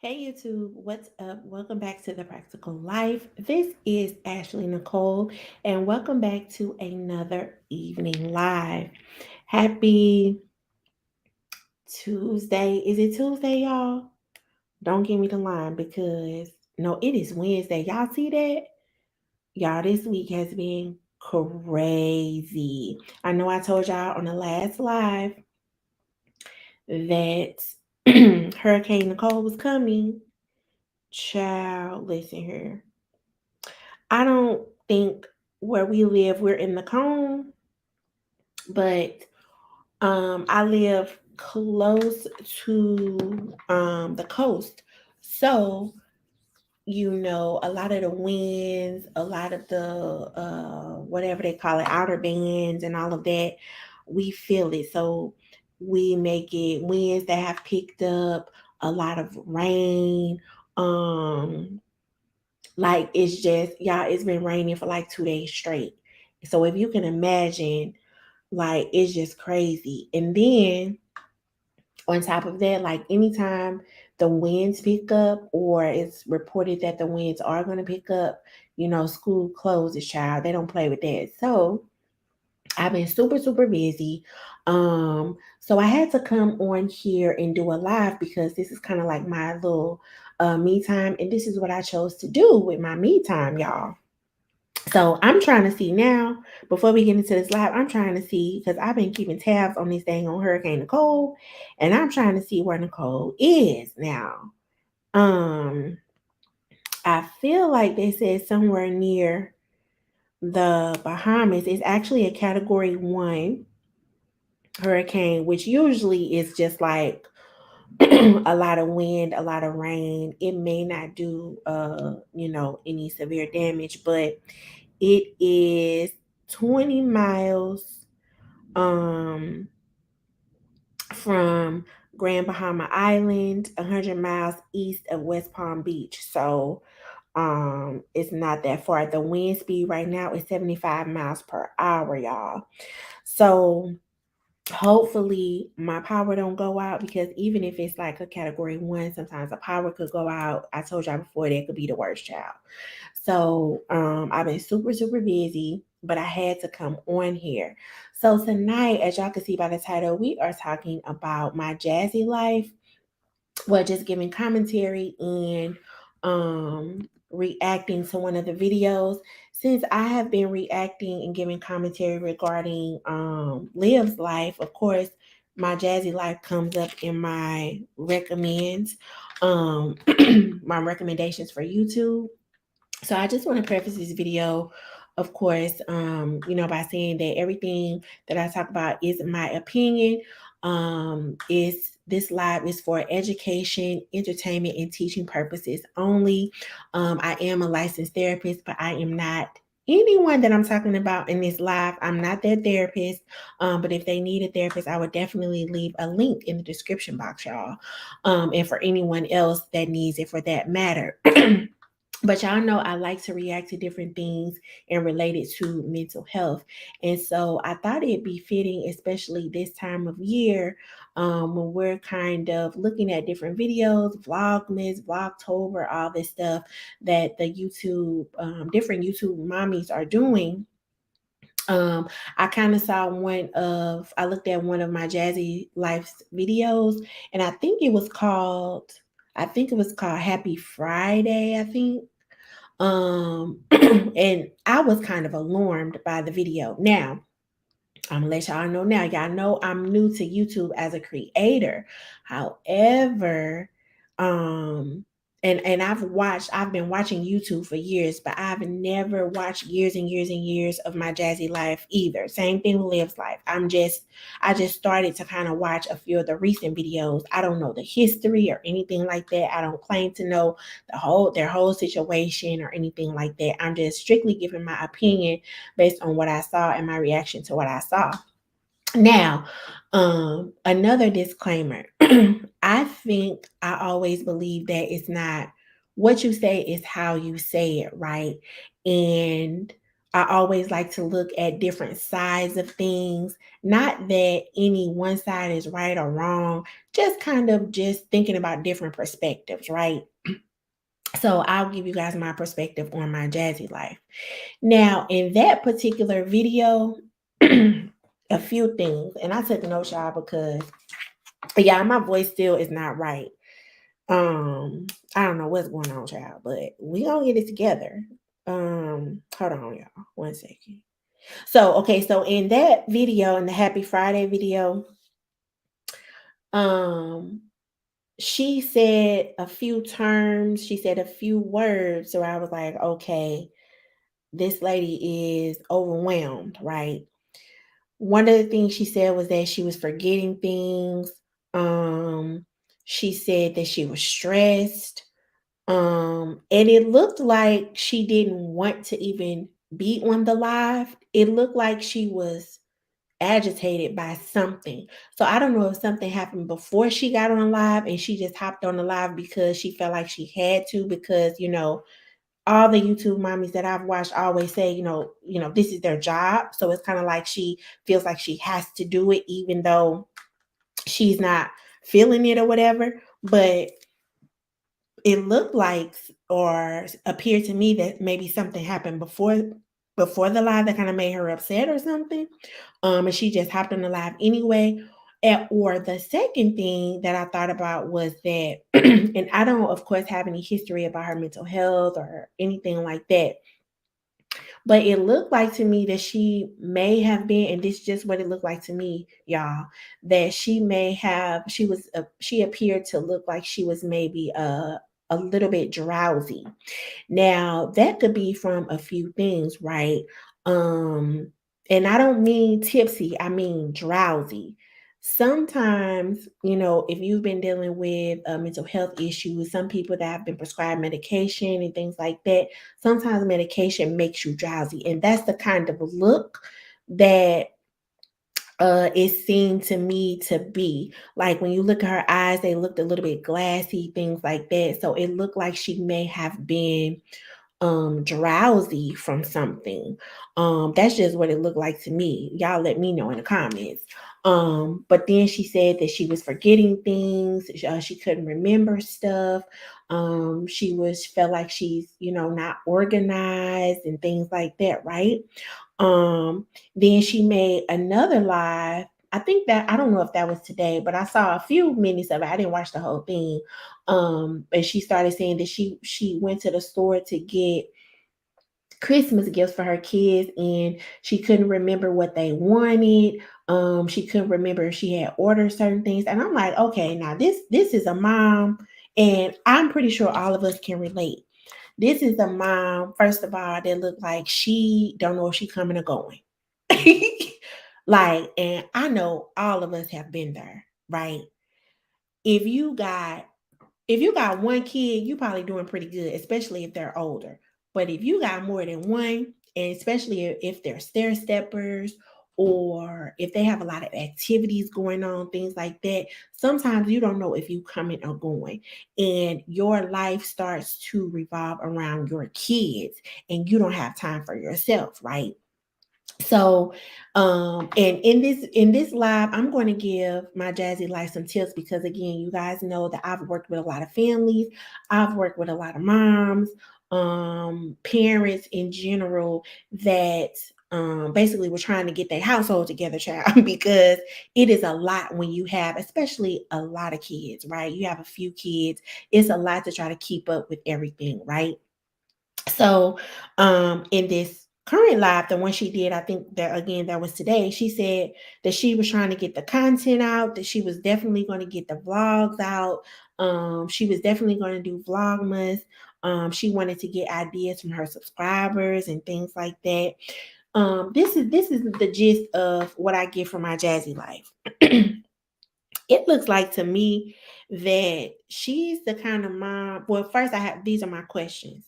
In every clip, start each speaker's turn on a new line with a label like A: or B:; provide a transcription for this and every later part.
A: Hey YouTube, what's up? Welcome back to the Practical Life. This is Ashley Nicole, and welcome back to another evening live. Happy Tuesday. Is it Tuesday, y'all? Don't give me the line because no, it is Wednesday. Y'all see that? Y'all, this week has been crazy. I know I told y'all on the last live that Hurricane Nicole was coming. Child, listen here. I don't think where we live we're in the cone, but I live close to the coast. So, a lot of the winds, a lot of the whatever they call it, outer bands and all of that, we feel it. So we may get winds that have picked up, a lot of rain, um like it's just y'all, it's been raining for like 2 days straight. So if you can imagine, like it's just crazy. And then on top of that, like anytime the winds pick up or it's reported that the winds are gonna pick up, school closes, child. They don't play with that. So I've been super, super busy. So I had to come on here and do a live because this is kind of like my little me time, and this is what I chose to do with my me time, y'all. So I'm trying to see now, before we get into this live, I'm trying to see because I've been keeping tabs on this thing on Hurricane Nicole, and I'm trying to see where Nicole is now. Um, I feel like they said somewhere near the Bahamas. It's actually a category 1 hurricane, which usually is just like a lot of wind, a lot of rain. It may not do any severe damage, but it is 20 miles um from Grand Bahama Island, 100 miles east of West Palm Beach. So it's not that far. The wind speed right now is 75 miles per hour, y'all. So hopefully my power don't go out, because even if it's like a category 1, sometimes the power could go out. I told y'all before that could be the worst, child. So I've been super, super busy, but I had to come on here. So tonight, as y'all can see by the title, we are talking about my Jazzy life. Well, just giving commentary and reacting to one of the videos. Since I have been reacting and giving commentary regarding Liv's life, of course, my Jazzy life comes up in my recommends, my recommendations for YouTube. So I just want to preface this video, of course, by saying that everything that I talk about is my opinion. Is this live is for education, entertainment, and teaching purposes only. I am a licensed therapist, but I am not anyone that I'm talking about in this live. I'm not their therapist. But if they need a therapist, I would definitely leave a link in the description box, y'all. And for anyone else that needs it for that matter. But y'all know I like to react to different things and relate it to mental health. And so I thought it'd be fitting, especially this time of year, when we're kind of looking at different videos, Vlogmas, Vlogtober, all this stuff that the different YouTube mommies are doing. I kind of I looked at one of my Jazzy Life's videos, and I think it was called Happy Friday, I think. And I was kind of alarmed by the video. Now, I'm gonna let y'all know now. Y'all know I'm new to YouTube as a creator. However, um, and I've been watching YouTube for years, but I've never watched years and years and years of my Jazzy life either. Same thing with Liv's life. I just started to kind of watch a few of the recent videos. I don't know the history or anything like that. I don't claim to know their whole situation or anything like that. I'm just strictly giving my opinion based on what I saw and my reaction to what I saw. Now, another disclaimer. I think I always believe that it's not what you say, is how you say it, right? And I always like to look at different sides of things. Not that any one side is right or wrong, just kind of just thinking about different perspectives, right? So I'll give you guys my perspective on my Jazzy life. Now, in that particular video, a few things, and I took no shot because yeah, my voice still is not right. I don't know what's going on, child, but we gonna get it together. Hold on, y'all. 1 second. So, okay, so in that video, in the Happy Friday video, um, she said a few terms, she said a few words. So I was like, okay, this lady is overwhelmed, right? One of the things she said was that she was forgetting things. Um, she said that she was stressed. And it looked like she didn't want to even be on the live. It looked like she was agitated by something. So I don't know if something happened before she got on live and she just hopped on the live because she felt like she had to, because all the YouTube mommies that I've watched always say, this is their job. So it's kind of like she feels like she has to do it even though she's not feeling it or whatever. But it looked like or appeared to me that maybe something happened before the live that kind of made her upset or something. And she just hopped on the live anyway. Or the second thing that I thought about was that, and I don't, of course, have any history about her mental health or anything like that, but it looked like to me that she may have been, and this is just what it looked like to me, y'all, that she appeared to look like she was maybe a little bit drowsy. Now, that could be from a few things, right? Um, and I don't mean tipsy, I mean drowsy. Sometimes, if you've been dealing with mental health issues, some people that have been prescribed medication and things like that, sometimes medication makes you drowsy. And that's the kind of look that it seemed to me to be. Like when you look at her eyes, they looked a little bit glassy, things like that. So it looked like she may have been drowsy from something. That's just what it looked like to me. Y'all let me know in the comments. But then she said that she was forgetting things. She couldn't remember stuff. She was felt like she's not organized and things like that, right? Um, then she made another live. I think that I don't know if that was today, but I saw a few minutes of it. I didn't watch the whole thing. And she started saying that she went to the store to get Christmas gifts for her kids and she couldn't remember what they wanted. She couldn't remember if she had ordered certain things. And I'm like, okay, now this is a mom, and I'm pretty sure all of us can relate. This is a mom, first of all, that looked like she don't know if she coming or going. Like, and I know all of us have been there, right? If you got if you got one kid, you probably doing pretty good, especially if they're older. But if you got more than one, and especially if they're stair steppers or if they have a lot of activities going on, things like that, sometimes you don't know if you coming or going. And your life starts to revolve around your kids and you don't have time for yourself, right? So, and in this live, I'm going to give my Jazzy life some tips because again, you guys know that I've worked with a lot of families, I've worked with a lot of moms, parents in general that basically we're trying to get their household together, child, because it is a lot when you have, especially a lot of kids, right? You have a few kids, it's a lot to try to keep up with everything, right? So, in this current live, the one she did, I think that again, that was today, she said that she was trying to get the content out, that she was definitely going to get the vlogs out. She was definitely going to do Vlogmas. She wanted to get ideas from her subscribers and things like that. This is the gist of what I get from my Jazzy life. It looks like to me that she's the kind of mom. Well, first I have these are my questions.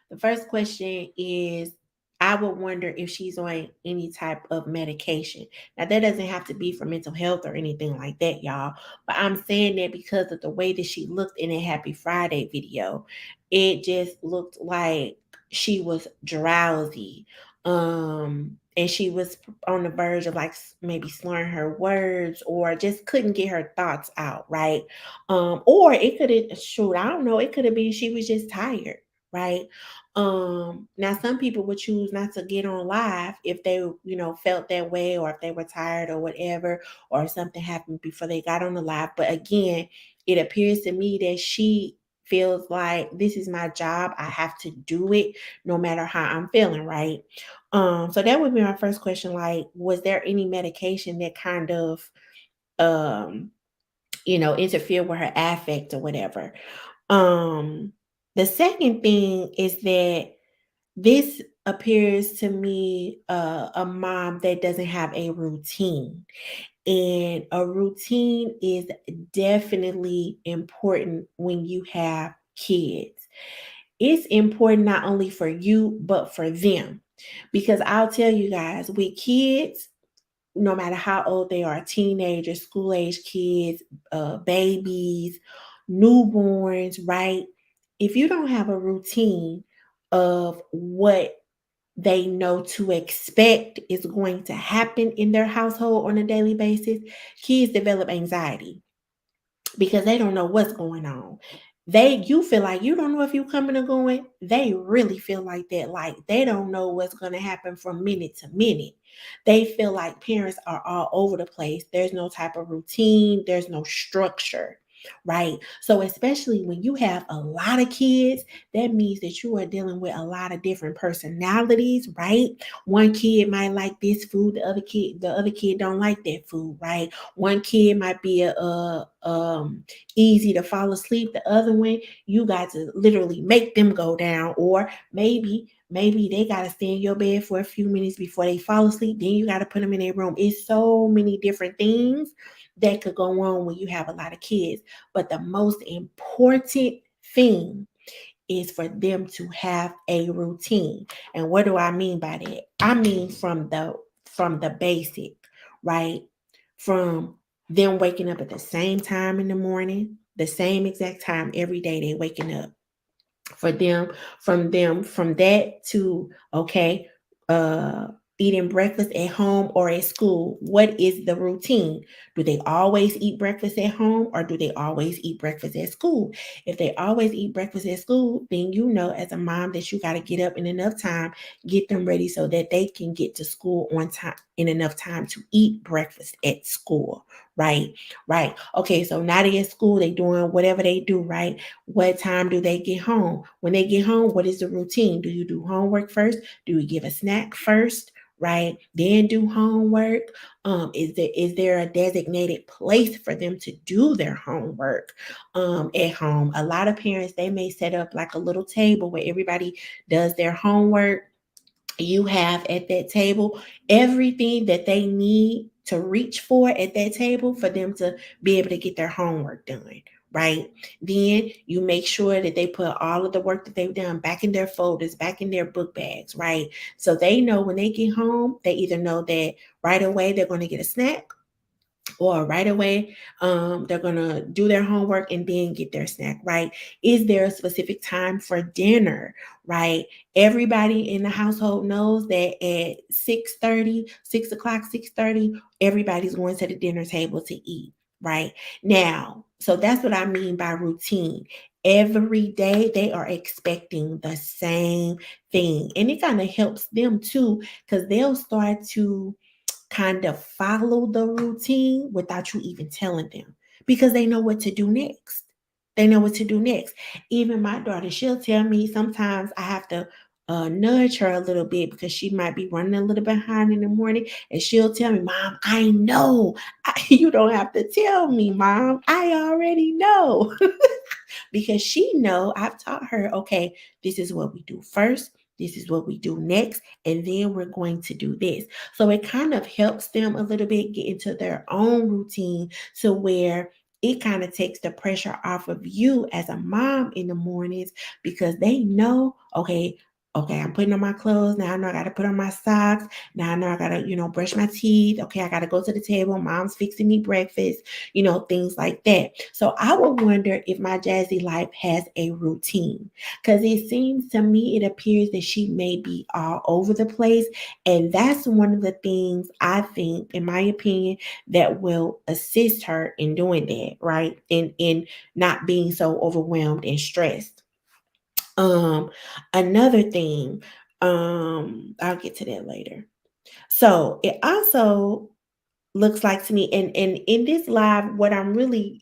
A: The first question is I would wonder if she's on any type of medication. Now, that doesn't have to be for mental health or anything like that, y'all. But I'm saying that because of the way that she looked in a Happy Friday video. It just looked like she was drowsy. And she was on the verge of like maybe slurring her words or just couldn't get her thoughts out, right? Or it could have, shoot, I don't know, it could have been she was just tired, right? Now some people would choose not to get on live if they, felt that way, or if they were tired or whatever, or if something happened before they got on the live. But again, it appears to me that she feels like this is my job. I have to do it no matter how I'm feeling, right? So that would be my first question. Like, was there any medication that kind of um, interfere with her affect or whatever? Um, the second thing is that this appears to me a mom that doesn't have a routine. And a routine is definitely important when you have kids. It's important not only for you, but for them. Because I'll tell you guys, with kids, no matter how old they are, teenagers, school age kids, babies, newborns, right? If you don't have a routine of what they know to expect is going to happen in their household on a daily basis, kids develop anxiety because they don't know what's going on. You feel like you don't know if you're coming or going. They really feel like that. Like they don't know what's going to happen from minute to minute. They feel like parents are all over the place. There's no type of routine, there's no structure, right? So, especially when you have a lot of kids, that means that you are dealing with a lot of different personalities, right? One kid might like this food, the other kid don't like that food, right? One kid might be easy to fall asleep. The other one, you got to literally make them go down, or maybe they got to stay in your bed for a few minutes before they fall asleep. Then you got to put them in their room. It's so many different things that could go on when you have a lot of kids. But the most important thing is for them to have a routine. And what do I mean by that? I mean from the basic, right? From them waking up at the same time in the morning, the same exact time every day they waking up. For them from that to, okay, uh eating breakfast at home or at school. What is the routine? Do they always eat breakfast at home, or do they always eat breakfast at school? If they always eat breakfast at school, then you know as a mom that you got to get up in enough time, get them ready so that they can get to school on time, in enough time to eat breakfast at school, right? Right. Okay, so now they at school, they doing whatever they do, right? What time do they get home? When they get home, what is the routine? Do you do homework first? Do you give a snack first? Right? Then do homework. Is there a designated place for them to do their homework at home? A lot of parents, they may set up like a little table where everybody does their homework. You have at that table everything that they need to reach for at that table for them to be able to get their homework done, right? Then you make sure that they put all of the work that they've done back in their folders, back in their book bags, right? So they know when they get home, they either know that right away they're going to get a snack, or right away they're gonna do their homework and then get their snack, right? Is there a specific time for dinner, right? Everybody in the household knows that at 6:30, 6 o'clock, 6:30, everybody's going to the dinner table to eat, right? Now, so that's what I mean by routine. Every day they are expecting the same thing, and it kind of helps them too, because they'll start to kind of follow the routine without you even telling them, because they know what to do next. They know what to do next. Even my daughter, she'll tell me sometimes I have to nudge her a little bit because she might be running a little behind in the morning. And she'll tell me, Mom, I know. You don't have to tell me, Mom. I already know. Because she know I've taught her, okay, this is what we do first, this is what we do next, and then we're going to do this. So it kind of helps them a little bit get into their own routine, to where it kind of takes the pressure off of you as a mom in the mornings, because they know, okay, Okay, I'm putting on my clothes. Now I know I got to put on my socks. Now I know I got to, brush my teeth. Okay, I got to go to the table. Mom's fixing me breakfast, things like that. So I would wonder if my Jazzy life has a routine, because it seems to me, it appears that she may be all over the place. And that's one of the things I think, in my opinion, that will assist her in doing that, right? In not being so overwhelmed and stressed. Um, Another thing, I'll get to that later. So it also looks like to me, and in this live, what I'm really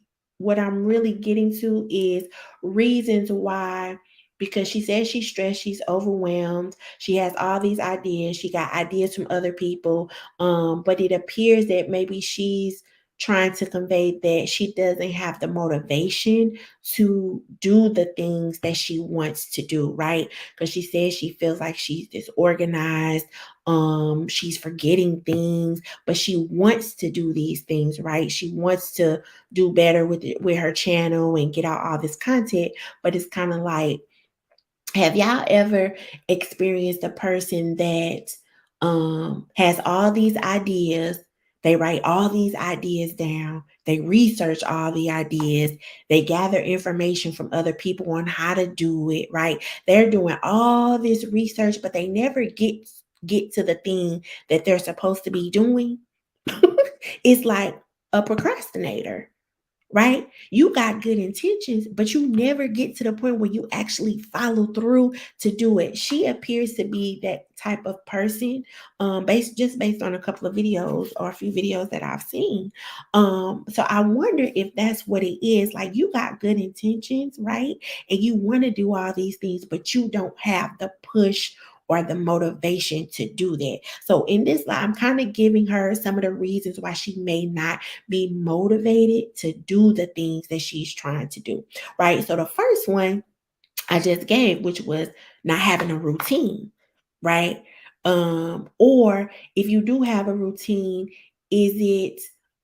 A: getting to is reasons why. Because she says she's stressed, she's overwhelmed, she has all these ideas, she got ideas from other people, but it appears that maybe she's trying to convey that she doesn't have the motivation to do the things that she wants to do, right? Because she says she feels like she's disorganized, she's forgetting things, but she wants to do these things, right? She wants to do better with her channel and get out all this content. But it's kind of like, have y'all ever experienced a person that has all these ideas? They write all these ideas down. They research all the ideas. They gather information from other people on how to do it, right? They're doing all this research, but they never get to the thing that they're supposed to be doing. It's like a procrastinator, right? You got good intentions, but you never get to the point where you actually follow through to do it. She appears to be that type of person, based on a couple of videos or a few videos that I've seen. So I wonder if that's what it is. Like, you got good intentions, right? And you want to do all these things, but you don't have the push or the motivation to do that. So in this life, I'm kind of giving her some of the reasons why she may not be motivated to do the things that she's trying to do, right? So the first one I just gave, which was not having a routine, right? Or if you do have a routine, is it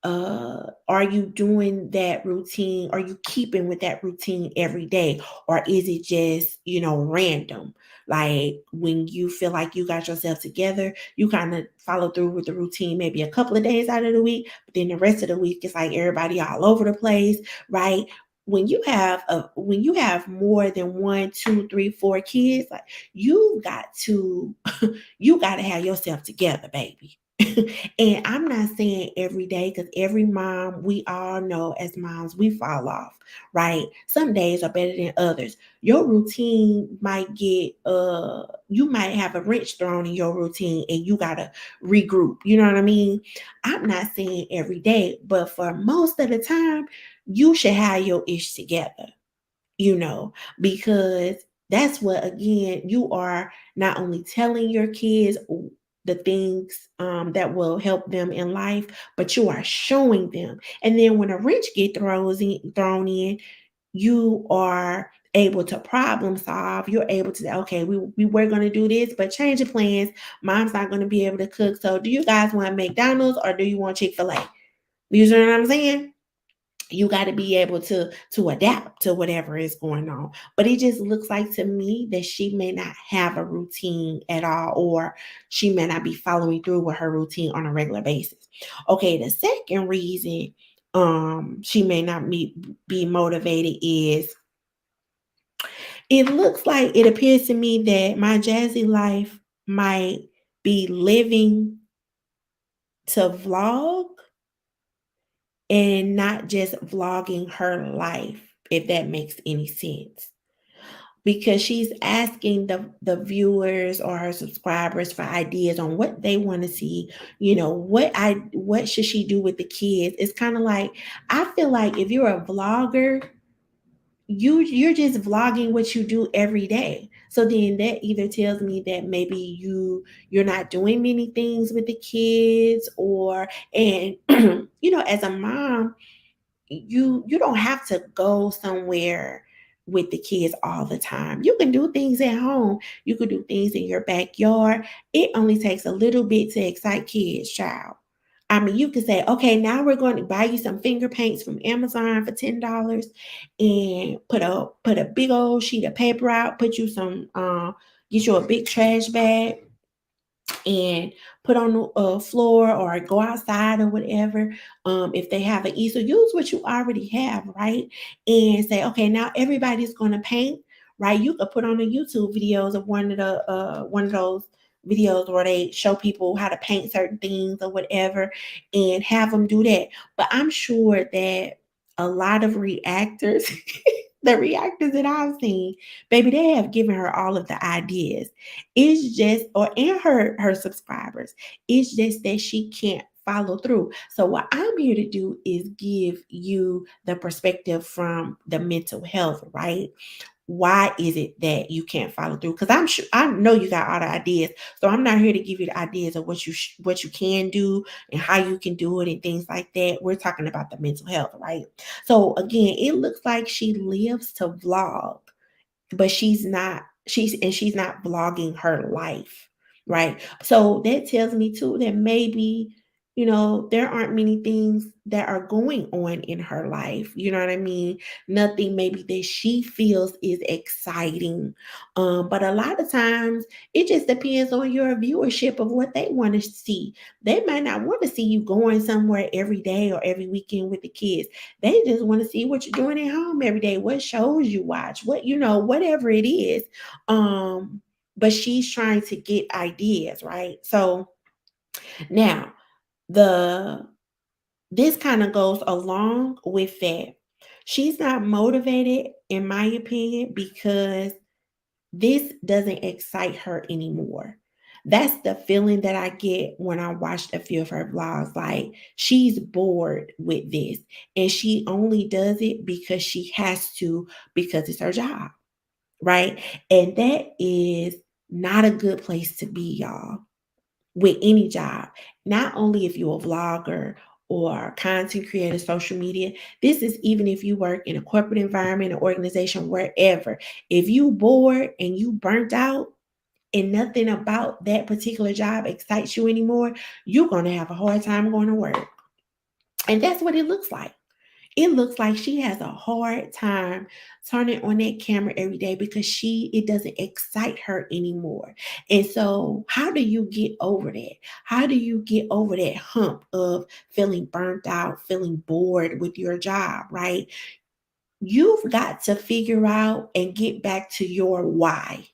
A: are you doing that routine? Are you keeping with that routine every day? Or is it just, random? Like, when you feel like you got yourself together, you kind of follow through with the routine maybe a couple of days out of the week, but then the rest of the week it's like everybody all over the place, right? When you have more than one, two, three, four kids, like, you got to you got to have yourself together, baby. And I'm not saying every day, because every mom, we all know as moms, we fall off, right? Some days are better than others. Your routine might you might have a wrench thrown in your routine and you gotta regroup. You know what I mean? I'm not saying every day, but for most of the time, you should have your ish together, you know, because that's what, again, you are not only telling your kids the things that will help them in life, but you are showing them. And then when a wrench get thrown in, you are able to problem solve. You're able to say, okay, we were going to do this, but change of plans. Mom's not going to be able to cook. So do you guys want McDonald's or do you want Chick-fil-A? You know what I'm saying? You got to be able to adapt to whatever is going on. But it just looks like to me that she may not have a routine at all, or she may not be following through with her routine on a regular basis. Okay, the second reason she may not be motivated is, it looks like, it appears to me that my Jazzy life might be living to vlog and not just vlogging her life, if that makes any sense. Because she's asking the viewers or her subscribers for ideas on what they want to see, what should she do with the kids. It's kind of like, I feel like if you're a vlogger, you're just vlogging what you do every day. So then that either tells me that maybe you're not doing many things with the kids, or, and as a mom, you don't have to go somewhere with the kids all the time. You can do things at home. You can do things in your backyard. It only takes a little bit to excite kids, child. I mean, you can say, okay, now we're going to buy you some finger paints from Amazon for $10, and put a big old sheet of paper out, put you some get you a big trash bag and put on the floor or go outside or whatever. If they have an easel, use what you already have, right? And say, okay, now everybody's going to paint, right? You could put on the YouTube videos of one of those videos where they show people how to paint certain things or whatever, and have them do that. But I'm sure that a lot of reactors, the reactors that I've seen, baby, they have given her all of the ideas. It's just, or and her subscribers. It's just that she can't follow through. So what I'm here to do is give you the perspective from the mental health, right? Why is it that you can't follow through? Because I'm sure I know you got all the ideas, so I'm not here to give you the ideas of what you can do and how you can do it and things like that. We're talking about the mental health, right? So again, it looks like she lives to vlog, but she's not vlogging her life, right? So that tells me too that maybe, there aren't many things that are going on in her life, you know what I mean? Nothing maybe that she feels is exciting. But a lot of times it just depends on your viewership of what they want to see. They might not want to see you going somewhere every day or every weekend with the kids. They just want to see what you're doing at home every day, what shows you watch, whatever it is. But she's trying to get ideas, right? So now the this kind of goes along with that. She's not motivated, in my opinion, because this doesn't excite her anymore. That's the feeling that I get when I watched a few of her vlogs. Like, she's bored with this, and she only does it because she has to, because it's her job, right? And that is not a good place to be, y'all, with any job. Not only if you're a vlogger or content creator, social media. This is even if you work in a corporate environment, an organization, wherever. If you bored and you burnt out and nothing about that particular job excites you anymore, you're going to have a hard time going to work. And that's what it looks like. It looks like she has a hard time turning on that camera every day because it doesn't excite her anymore. And so, how do you get over that? How do you get over that hump of feeling burnt out, feeling bored with your job, right? You've got to figure out and get back to your why.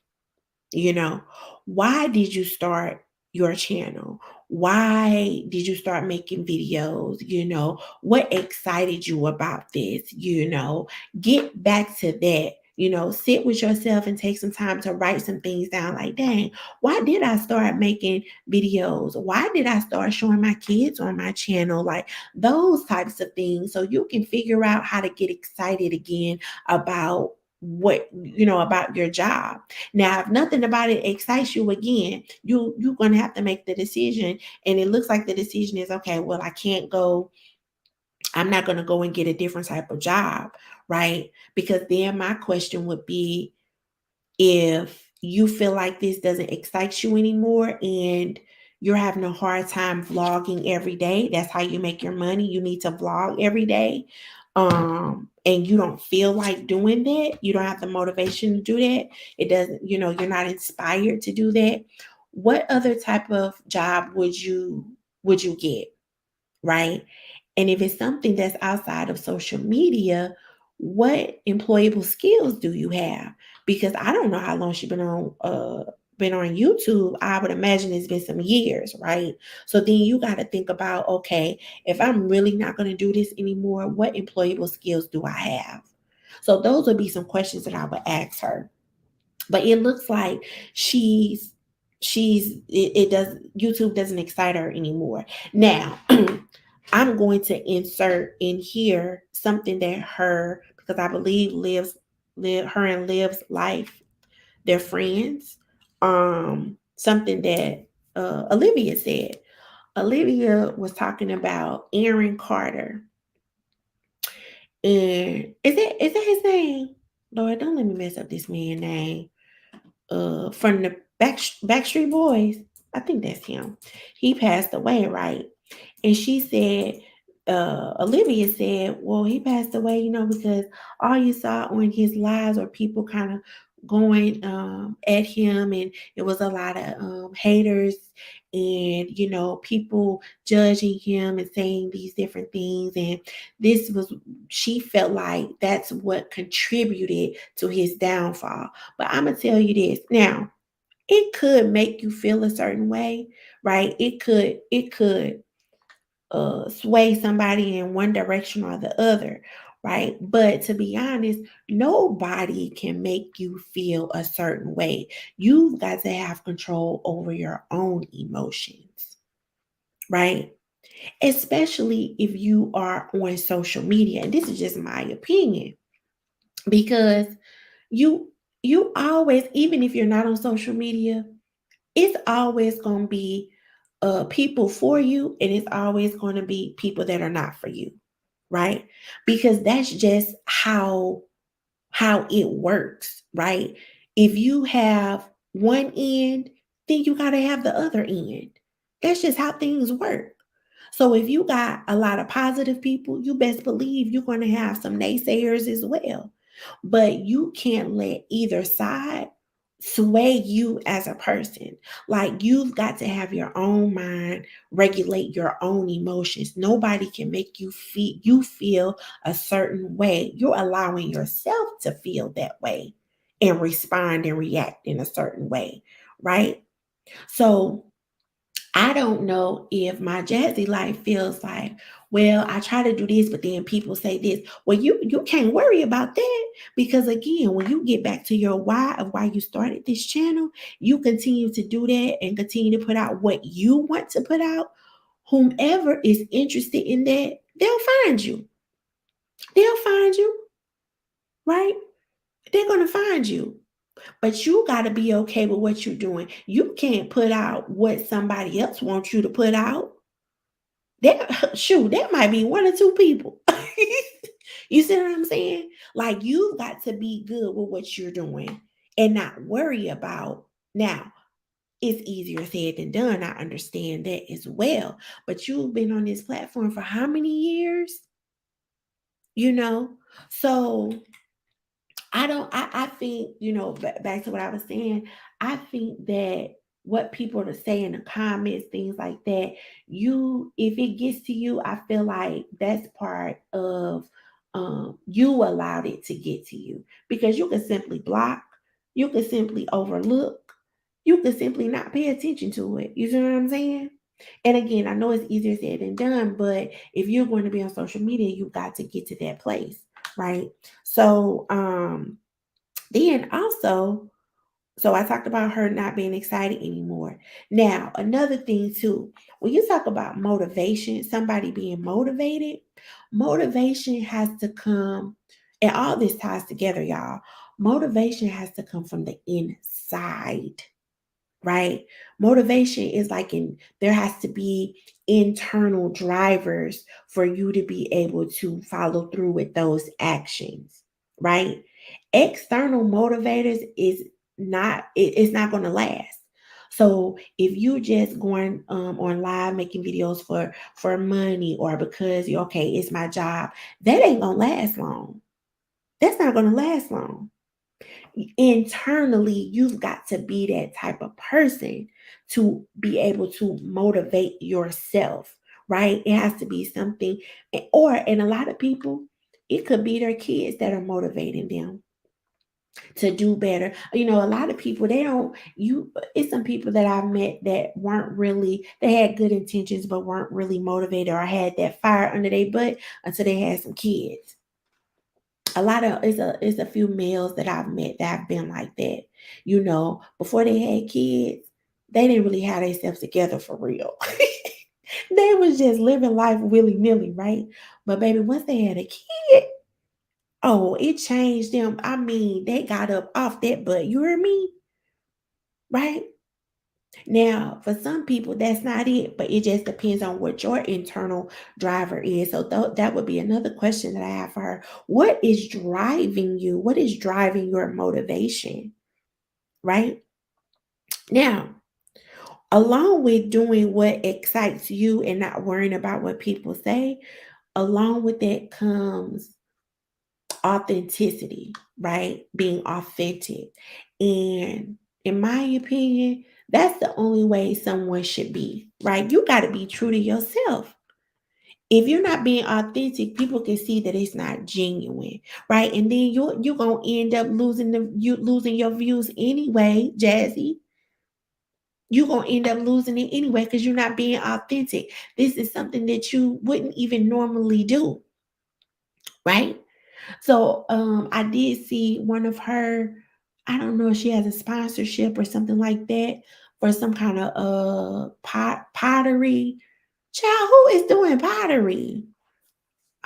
A: You know, why did you start your channel? Why did you start making videos? What excited you about this? Get back to that. Sit with yourself and take some time to write some things down. Like, dang, why did I start making videos? Why did I start showing my kids on my channel? Like, those types of things. So you can figure out how to get excited again about about your job. Now, if nothing about it excites you again, you're gonna have to make the decision. And it looks like the decision is, okay, well, I can't go, I'm not gonna go and get a different type of job, right? Because then my question would be, if you feel like this doesn't excite you anymore and you're having a hard time vlogging every day, that's how you make your money. You need to vlog every day. And you don't feel like doing that, you don't have the motivation to do that. It doesn't, you're not inspired to do that. What other type of job would you get? Right? And if it's something that's outside of social media, what employable skills do you have? Because I don't know how long she's been on YouTube. I would imagine it's been some years, right? So then you got to think about, okay, if I'm really not going to do this anymore, what employable skills do I have? So those would be some questions that I would ask her. But it looks like it does YouTube doesn't excite her anymore. Now, I'm going to insert in here something that because I believe her and Liv's life, they're friends. Something that Olivia said. Olivia was talking about Aaron Carter. And is that his name? Lord, don't let me mess up this man's name. From the Backstreet Boys. I think that's him. He passed away, right? And she said, Olivia said, well, he passed away, because all you saw on his lives are people kind of going at him, and it was a lot of haters, and people judging him and saying these different things, and this was she felt like that's what contributed to his downfall. But I'm gonna tell you this now, it could make you feel a certain way, right? It could sway somebody in one direction or the other, right? But to be honest, nobody can make you feel a certain way. You've got to have control over your own emotions, right? Especially if you are on social media. And this is just my opinion, because you you always, even if you're not on social media, it's always going to be people for you, and it's always going to be people that are not for you, right? Because that's just how it works, right? If you have one end, then you got to have the other end. That's just how things work. So if you got a lot of positive people, you best believe you're going to have some naysayers as well. But you can't let either side sway you as a person. Like, you've got to have your own mind, regulate your own emotions. Nobody can make you feel a certain way. You're allowing yourself to feel that way and respond and react in a certain way, right? So I don't know if my Jazzy life feels like, well, I try to do this, but then people say this. Well, you can't worry about that, because again, when you get back to your why of why you started this channel, you continue to do that and continue to put out what you want to put out. Whomever is interested in that, they'll find you. They'll find you, right? They're gonna find you. But you got to be okay with what you're doing. You can't put out what somebody else wants you to put out. That shoot, that might be one or two people. You see what I'm saying? Like, you've got to be good with what you're doing and not worry about. Now, it's easier said than done. I understand that as well. But you've been on this platform for how many years? You know? So I think, back to what I was saying, I think that what people to say in the comments, things like that, if it gets to you, I feel like that's part of you allowed it to get to you, because you can simply block, you can simply overlook, you can simply not pay attention to it. You see what I'm saying? And again, I know it's easier said than done, but if you're going to be on social media, you got to get to that place, right? So then also, so I talked about her not being excited anymore. Now, another thing too, when you talk about motivation, somebody being motivated, motivation has to come, and all this ties together, y'all. Motivation has to come from the inside, right? Motivation is like there has to be internal drivers for you to be able to follow through with those actions, right? External motivators it's not going to last. So if you just going on live making videos for money, or because you okay, it's my job, that ain't gonna last long. That's not gonna last long. Internally, you've got to be that type of person to be able to motivate yourself, right? It has to be something, and a lot of people, it could be their kids that are motivating them to do better. A lot of people, they don't, it's some people that I've met that weren't really, they had good intentions, but weren't really motivated or had that fire under their butt until they had some kids. A lot of it's a few males that I've met that have been like that. Before they had kids, they didn't really have themselves together for real. They was just living life willy-nilly, right? But baby, once they had a kid, oh, it changed them. I mean, they got up off that butt. You hear me? Right? Now, for some people, that's not it, but it just depends on what your internal driver is. So that would be another question that I have for her. What is driving you? What is driving your motivation? Right? Now, along with doing what excites you and not worrying about what people say, along with that comes authenticity, right? Being authentic. And in my opinion, that's the only way someone should be, right? You got to be true to yourself. If you're not being authentic, people can see that it's not genuine, right? And then you're gonna end up losing your views anyway, Jazzy. You're gonna end up losing it anyway because you're not being authentic. This is something that you wouldn't even normally do, right? So I did see one of her, I don't know if she has a sponsorship or something like that for some kind of pottery. Child, who is doing pottery?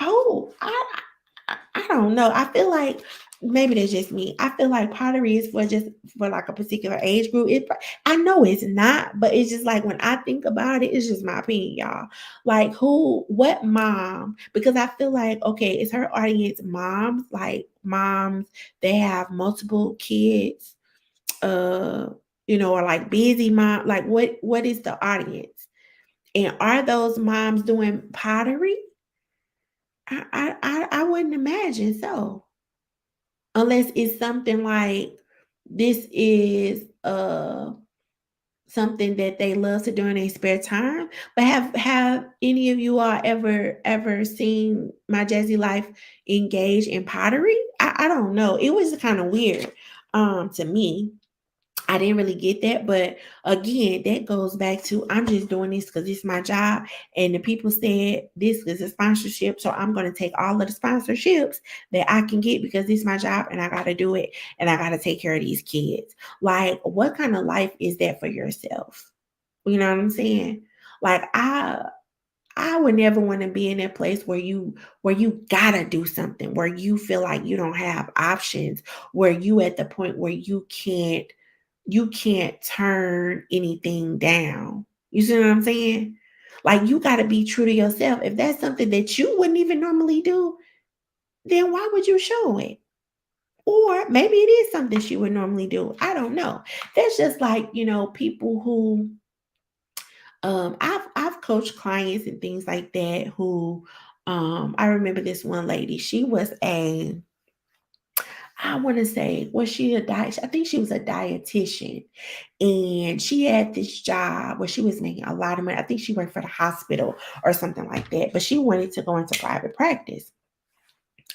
A: Oh, I don't know. I feel like maybe that's just me. I feel like pottery is for just for like a particular age group. I know it's not, but it's just like when I think about it, it's just my opinion, y'all. Like what mom? Because I feel like okay, is her audience moms, like moms they have multiple kids, uh, or like busy mom. Like what is the audience? And are those moms doing pottery? I wouldn't imagine so. Unless it's something like this is something that they love to do in their spare time. But have any of you all ever seen my Jazzy Life engage in pottery? I don't know. It was kind of weird to me. I didn't really get that, but again, that goes back to I'm just doing this because it's my job, and the people said this is a sponsorship, so I'm going to take all of the sponsorships that I can get because it's my job, and I got to do it, and I got to take care of these kids. Like, what kind of life is that for yourself? You know what I'm saying? Like, I would never want to be in that place where you gotta do something, where you feel like you don't have options, where you at the point where you can't turn anything down. You see what I'm saying? Like you got to be true to yourself. If that's something that you wouldn't even normally do, then why would you show it? Or maybe it is something she would normally do. I don't know. That's just like, people who I've coached clients and things like that who I remember this one lady. She was I want to say, was she a diet? I think she was a dietitian, and she had this job where she was making a lot of money. I think she worked for the hospital or something like that, but she wanted to go into private practice.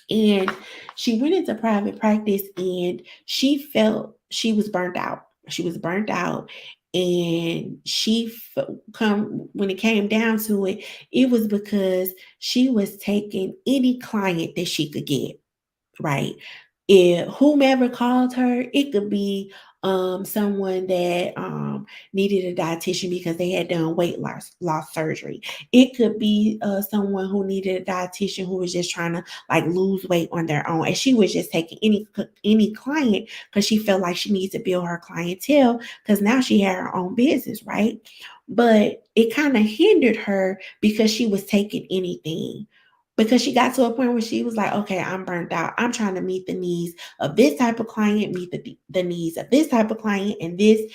A: And she went into private practice and she felt she was burnt out. She was burnt out. And come when it came down to it, it was because she was taking any client that she could get, right? If whomever called her, it could be someone that needed a dietitian because they had done weight loss surgery. It could be someone who needed a dietitian who was just trying to like lose weight on their own, and she was just taking any client because she felt like she needs to build her clientele because now she had her own business, right? But it kind of hindered her because she was taking anything, because she got to a point where she was like, okay, I'm burnt out. I'm trying to meet the needs of this type of client, meet the needs of this type of client, and this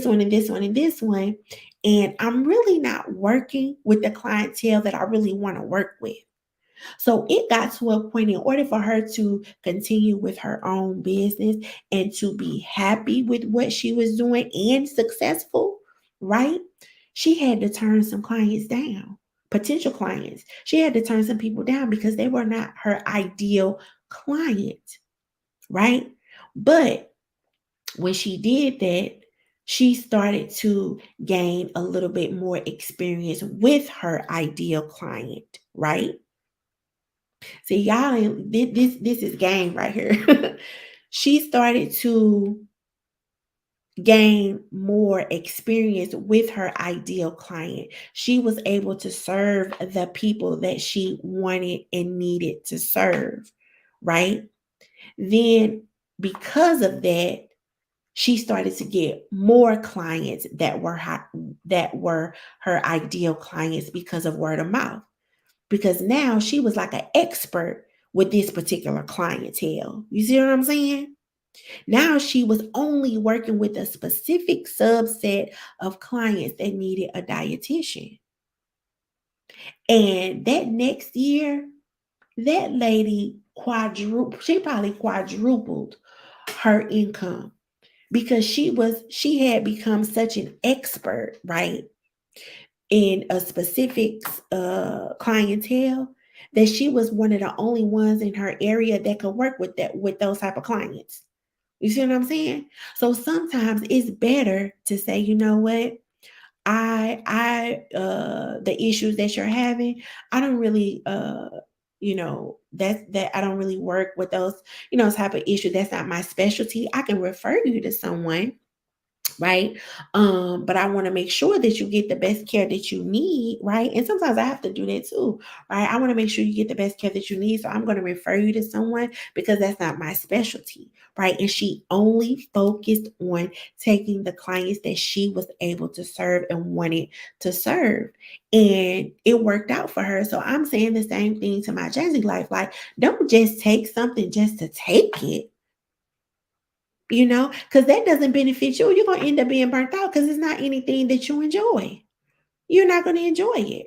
A: one and this one and this one. And I'm really not working with the clientele that I really want to work with. So it got to a point in order for her to continue with her own business and to be happy with what she was doing and successful, right? She had to turn some clients down, potential clients. She had to turn some people down because they were not her ideal client, right? But when she did that, she started to gain a little bit more experience with her ideal client, right? See, y'all ain't this is game right here. She started to gain more experience with her ideal client. She was able to serve the people that she wanted and needed to serve, right? Then because of that, she started to get more clients that were her ideal clients because of word of mouth, because now she was like an expert with this particular clientele. You see what I'm saying? Now she was only working with a specific subset of clients that needed a dietitian. And that next year, that lady she probably quadrupled her income because she had become such an expert, right, in a specific clientele, that she was one of the only ones in her area that could work with those type of clients. You see what I'm saying? So sometimes it's better to say, you know what, the issues that you're having, I don't really that I don't really work with those, type of issues. That's not my specialty. I can refer you to someone, right? But I want to make sure that you get the best care that you need, right? And sometimes I have to do that too, right? I want to make sure you get the best care that you need. So I'm going to refer you to someone because that's not my specialty, right? And she only focused on taking the clients that she was able to serve and wanted to serve. And it worked out for her. So I'm saying the same thing to my Jazzy life. Like, don't just take something just to take it, because that doesn't benefit you. You're going to end up being burnt out because it's not anything that you enjoy. You're not going to enjoy it.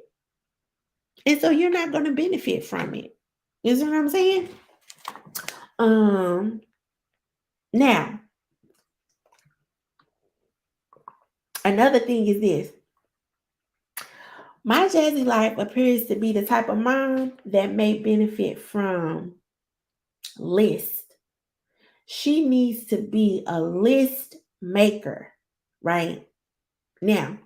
A: And so you're not going to benefit from it. You see what I'm saying? Um, Now, another thing is this. My Jazzy life appears to be the type of mom that may benefit from list. She needs to be a list maker, right? Now,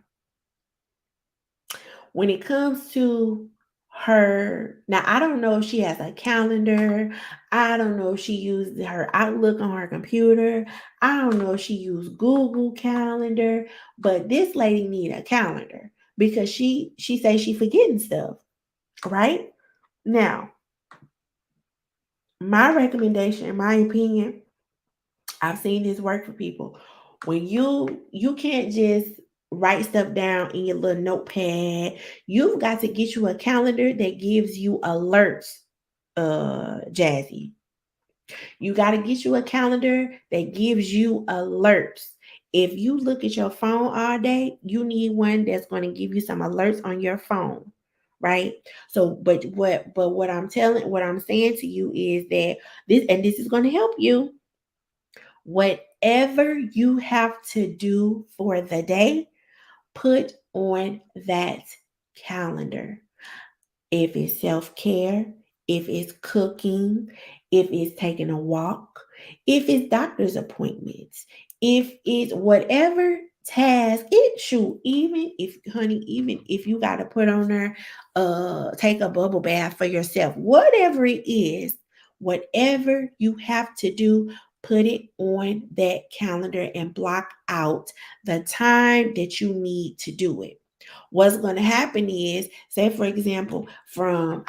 A: when it comes to her, now I don't know if she has a calendar. I don't know if she used her Outlook on her computer. I don't know if she used Google Calendar, but this lady need a calendar because she says she forgetting stuff, right? Now, my recommendation, in my opinion, I've seen this work for people. When you can't just write stuff down in your little notepad, you've got to get you a calendar that gives you alerts, Jazzy. You got to get you a calendar that gives you alerts. If you look at your phone all day, you need one that's going to give you some alerts on your phone, right? So, what I'm saying to you is that this is going to help you. Whatever you have to do for the day, put on that calendar. If it's self care, if it's cooking, if it's taking a walk, if it's doctor's appointments, if it's whatever task, even if you got to put on there, take a bubble bath for yourself, whatever it is, whatever you have to do, put it on that calendar and block out the time that you need to do it. What's going to happen is, say for example, from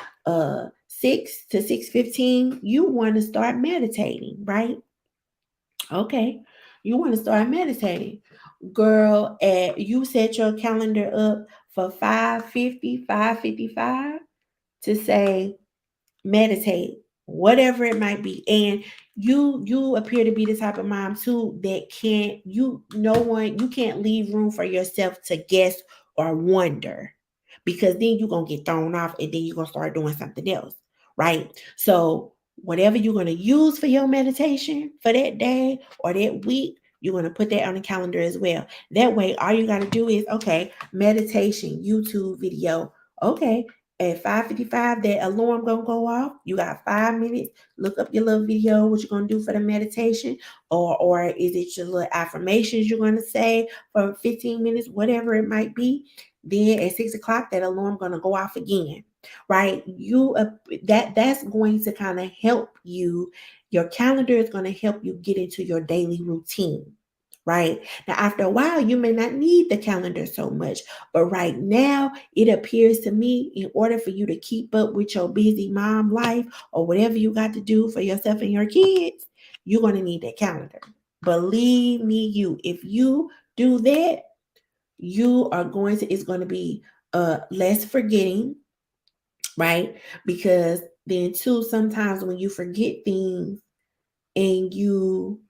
A: 6 to 6:15, you want to start meditating, right? Okay. You want to start meditating. Girl, you set your calendar up for 5:50, 5:55 to say meditate, whatever it might be. And you appear to be the type of mom too that can't you no one you can't leave room for yourself to guess or wonder, because then you're gonna get thrown off and then you're gonna start doing something else, right? So whatever you're gonna use for your meditation for that day or that week, you're going to put that on the calendar as well. That way, all you got to do is, okay, meditation, YouTube video. Okay, at 5:55, that alarm gonna go off. You got 5 minutes. Look up your little video, what you're gonna do for the meditation, or is it your little affirmations you're gonna say for 15 minutes, whatever it might be. Then at 6 o'clock, that alarm gonna go off again, right? That's going to kind of help you. Your calendar is going to help you get into your daily routine, right? Now, after a while, you may not need the calendar so much, but right now, it appears to me, in order for you to keep up with your busy mom life or whatever you got to do for yourself and your kids, you're going to need that calendar. Believe me, if you do that, it's going to be less forgetting, right? Because then too, sometimes when you forget things and you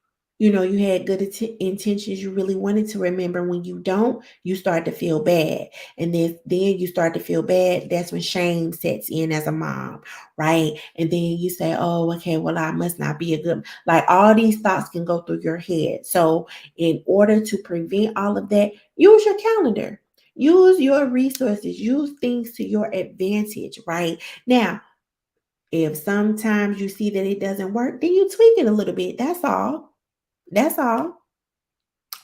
A: You had good intentions, you really wanted to remember. When you don't, you start to feel bad. And then you start to feel bad. That's when shame sets in as a mom, right? And then you say, oh, okay, well, I must not be a good, like all these thoughts can go through your head. So in order to prevent all of that, use your calendar. Use your resources, use things to your advantage, right? Now, if sometimes you see that it doesn't work, then you tweak it a little bit. That's all. That's all,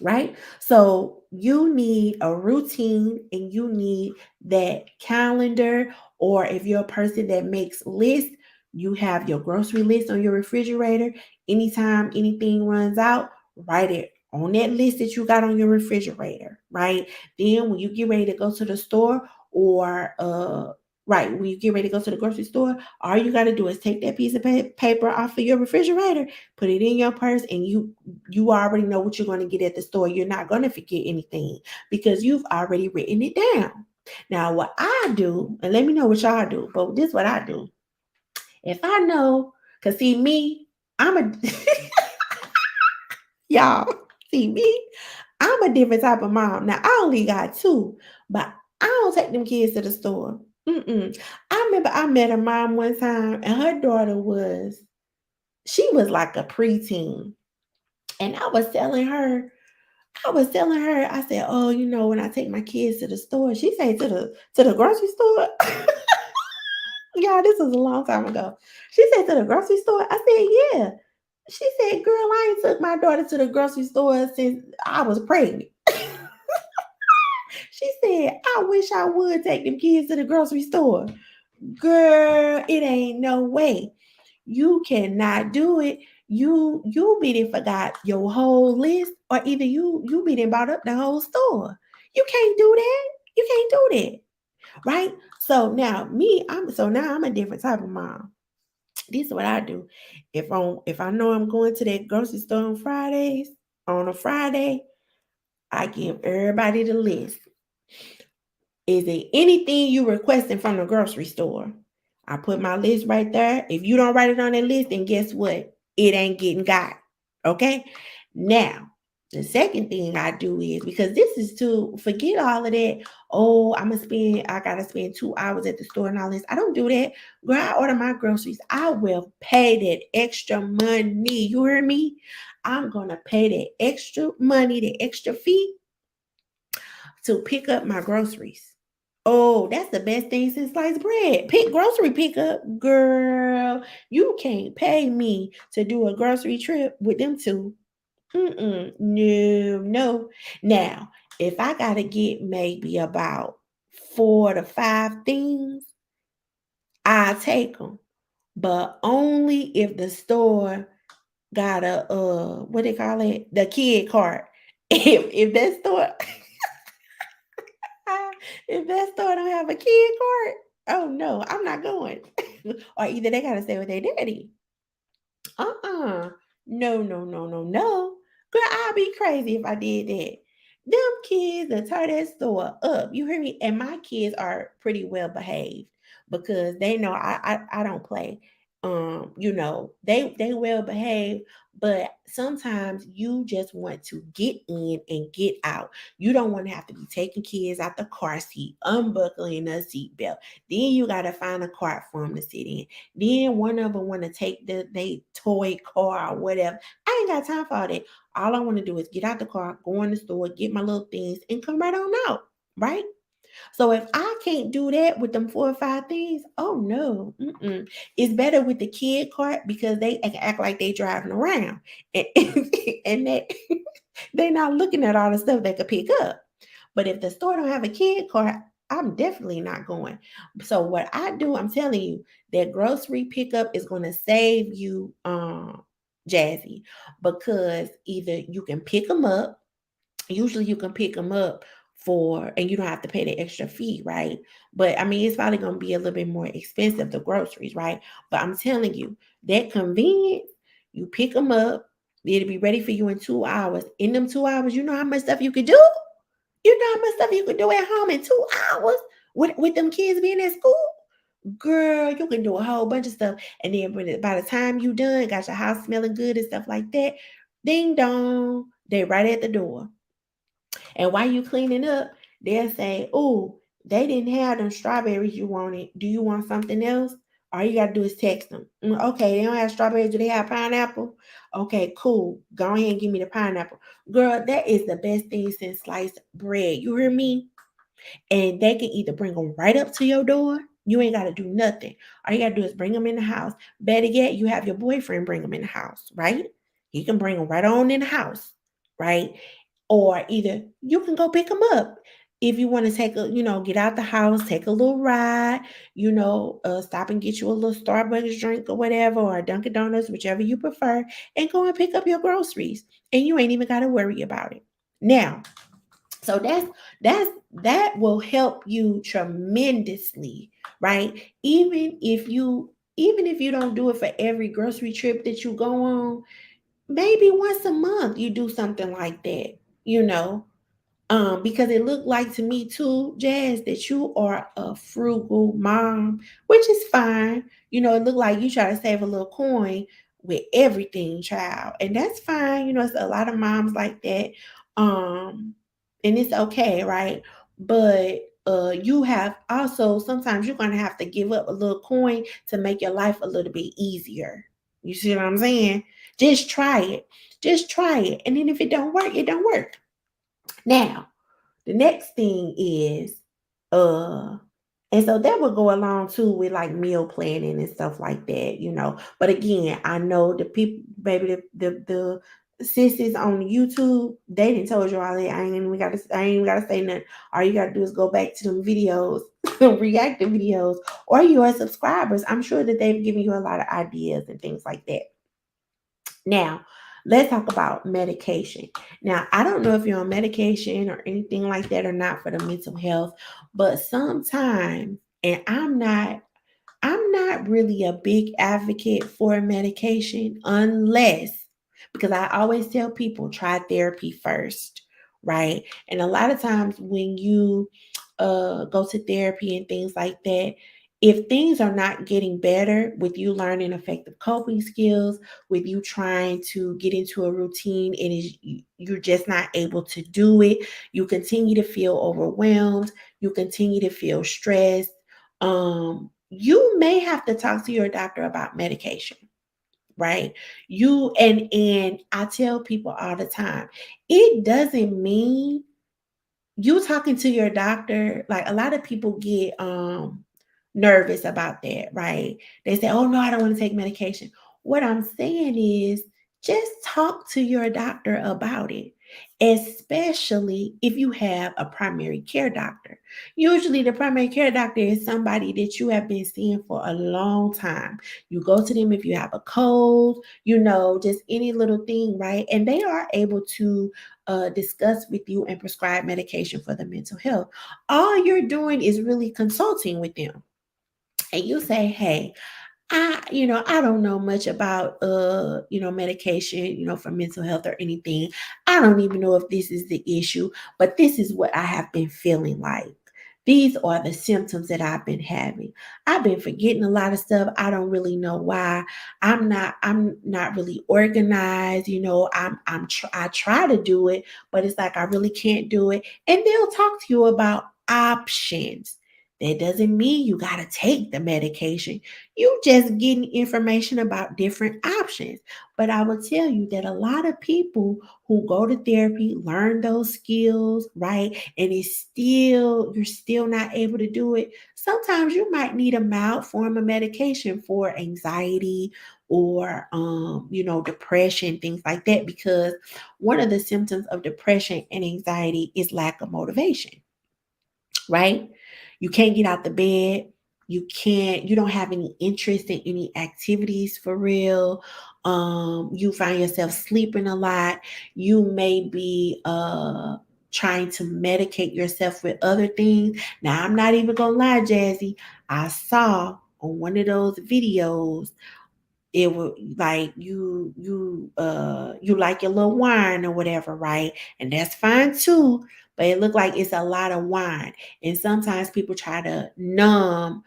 A: right? So you need a routine and you need that calendar, or if you're a person that makes lists, you have your grocery list on your refrigerator. Anytime anything runs out, write it on that list that you got on your refrigerator, right? Then when you get ready to go to the store, or right, when you get ready to go to the grocery store, all you got to do is take that piece of paper off of your refrigerator, put it in your purse, and you already know what you're going to get at the store. You're not going to forget anything because you've already written it down. Now, what I do, and let me know what y'all do, but this is what I do. If I know, because see me, I'm a, y'all, see me, I'm a different type of mom. Now, I only got two, but I don't take them kids to the store. Mm-mm. I remember I met a mom one time, and her daughter she was like a preteen. And I was telling her, I said, "Oh, when I take my kids to the store," she said, "To the grocery store." Y'all, this was a long time ago. She said, "To the grocery store." I said, "Yeah." She said, "Girl, I ain't took my daughter to the grocery store since I was pregnant." She said, "I wish I would take them kids to the grocery store." Girl, it ain't no way. You cannot do it. You be done forgot your whole list, or either you be done bought up the whole store. You can't do that. You can't do that, right? So now I'm a different type of mom. This is what I do. If I know I'm going to that grocery store on a Friday, I give everybody the list. Is there anything you requesting from the grocery store? I put my list right there. If you don't write it on that list, then guess what? It ain't getting got. Okay. Now, the second thing I do is, because this is to forget all of that. Oh, I gotta spend 2 hours at the store and all this. I don't do that. Girl, I order my groceries. I will pay that extra money. You hear me? I'm gonna pay that extra money, the extra fee to pick up my groceries. Oh, that's the best thing since sliced bread. Grocery pickup, girl. You can't pay me to do a grocery trip with them two. Mm-mm, no, no. Now, if I gotta get maybe about 4 to 5 things, I take them, but only if the store got a what they call it, the kid cart. If that store if that store don't have a kid cart, oh no, I'm not going. Or either they gotta stay with their daddy. Uh-uh. No, no, no, no, no. Girl, I'd be crazy if I did that. Them kids that tear that store up. You hear me? And my kids are pretty well behaved because they know I don't play. They well behaved, but sometimes you just want to get in and get out. You don't want to have to be taking kids out the car seat, unbuckling a seatbelt. Then you gotta find a cart for them to sit in. Then one of them want to take they toy car or whatever. I ain't got time for all that. All I want to do is get out the car, go in the store, get my little things, and come right on out. Right? So if I can't do that with them 4 or 5 things, oh no, it's better with the kid cart because they act like they driving around, and and they not looking at all the stuff they could pick up. But if the store don't have a kid cart, I'm definitely not going. So what I do, I'm telling you, that grocery pickup is going to save you, Jazzy, because either you can pick them up. Usually you can pick them up and you don't have to pay the extra fee, right? But I mean, it's probably going to be a little bit more expensive, the groceries, right? But I'm telling you, that convenience, you pick them up, it'll be ready for you in 2 hours. In them 2 hours, you know how much stuff you could do? You know how much stuff you could do at home in 2 hours with them kids being at school? Girl, you can do a whole bunch of stuff. And then by the time you done, got your house smelling good and stuff like that. Ding dong, they right at the door. And while you cleaning up, they'll say, "Oh, they didn't have them strawberries you wanted. Do you want something else?" All you gotta do is text them. Okay, they don't have strawberries. Do they have pineapple? Okay, cool. Go ahead and give me the pineapple. Girl, that is the best thing since sliced bread. You hear me? And they can either bring them right up to your door. You ain't got to do nothing. All you got to do is bring them in the house. Better yet, you have your boyfriend bring them in the house, right? He can bring them right on in the house, right? Or either you can go pick them up. If you want to take a, get out the house, take a little ride, stop and get you a little Starbucks drink or whatever, or a Dunkin' Donuts, whichever you prefer, and go and pick up your groceries. And you ain't even got to worry about it. Now, so that will help you tremendously, right? Even if you don't do it for every grocery trip that you go on, maybe once a month you do something like that, you know because it looked like to me too, Jazz, that you are a frugal mom, which is fine. It looked like you try to save a little coin with everything, child, and that's fine. It's a lot of moms like that, and it's okay, right? But you have also sometimes you're gonna have to give up a little coin to make your life a little bit easier. You see what I'm saying? Just try it. Just try it, and then if it don't work, it don't work. Now, the next thing is, uh, and so that would go along too with like meal planning and stuff like that. But again, I know the people, baby, the sissies on YouTube, they didn't told you all that. I ain't even gotta say nothing. All you gotta do is go back to them videos, reactive videos, or your subscribers. I'm sure that they've given you a lot of ideas and things like that. Now, let's talk about medication. Now, I don't know if you're on medication or anything like that or not for the mental health, but sometimes, and I'm not really a big advocate for medication unless, because I always tell people try therapy first, right? And a lot of times when you go to therapy and things like that, if things are not getting better with you learning effective coping skills, with you trying to get into a routine and you're just not able to do it, you continue to feel overwhelmed, you continue to feel stressed, you may have to talk to your doctor about medication, right? And I tell people all the time, it doesn't mean you talking to your doctor. Like, a lot of people get nervous about that, right? They say, "Oh no, I don't want to take medication." What I'm saying is just talk to your doctor about it, especially if you have a primary care doctor. Usually the primary care doctor is somebody that you have been seeing for a long time. You go to them if you have a cold, just any little thing, right? And they are able to discuss with you and prescribe medication for the mental health. All you're doing is really consulting with them. And you say, "Hey, I don't know much about medication, for mental health or anything. I don't even know if this is the issue, but this is what I have been feeling like. These are the symptoms that I've been having. I've been forgetting a lot of stuff. I don't really know why. I'm not really organized. I try to do it, but it's like I really can't do it." And they'll talk to you about options. That doesn't mean you got to take the medication. You just getting information about different options. But I will tell you that a lot of people who go to therapy learn those skills, right? And you're still not able to do it. Sometimes you might need a mild form of medication for anxiety or depression, things like that, because one of the symptoms of depression and anxiety is lack of motivation, right? You can't get out the bed. You don't have any interest in any activities for real. You find yourself sleeping a lot. You may be trying to medicate yourself with other things. Now, I'm not even gonna lie, Jazzy. I saw on one of those videos, it would like you like your little wine or whatever, right? And that's fine too, but it looked like it's a lot of wine. And sometimes people try to numb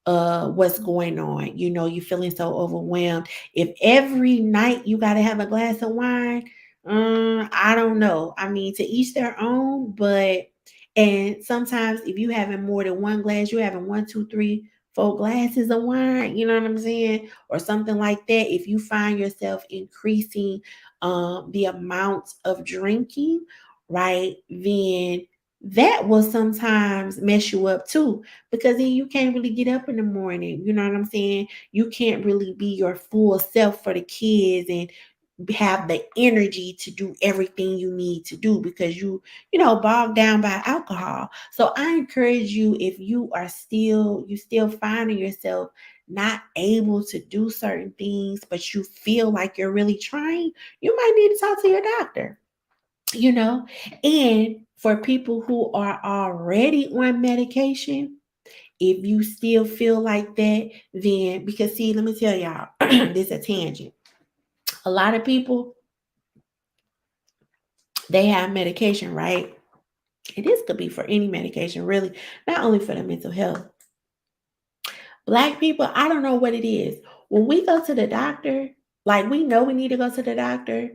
A: what's going on. You're feeling so overwhelmed. If every night you got to have a glass of wine, I don't know. I mean, to each their own, but and sometimes if you having more than one glass, you're having one, two, three, four glasses of wine, you know what I'm saying? Or something like that. If you find yourself increasing the amount of drinking, right, then that will sometimes mess you up too, because then you can't really get up in the morning. You know what I'm saying? You can't really be your full self for the kids and have the energy to do everything you need to do because you bogged down by alcohol. So I encourage you, if you still finding yourself not able to do certain things, but you feel like you're really trying, you might need to talk to your doctor. you know and for people who are already on medication, if you still feel like that, then because see, let me tell y'all, this is a tangent. A lot of people, they have medication, right? And this could be for any medication, really, not only for the mental health. Black people, I don't know what it is. When we go to the doctor, like we know we need to go to the doctor,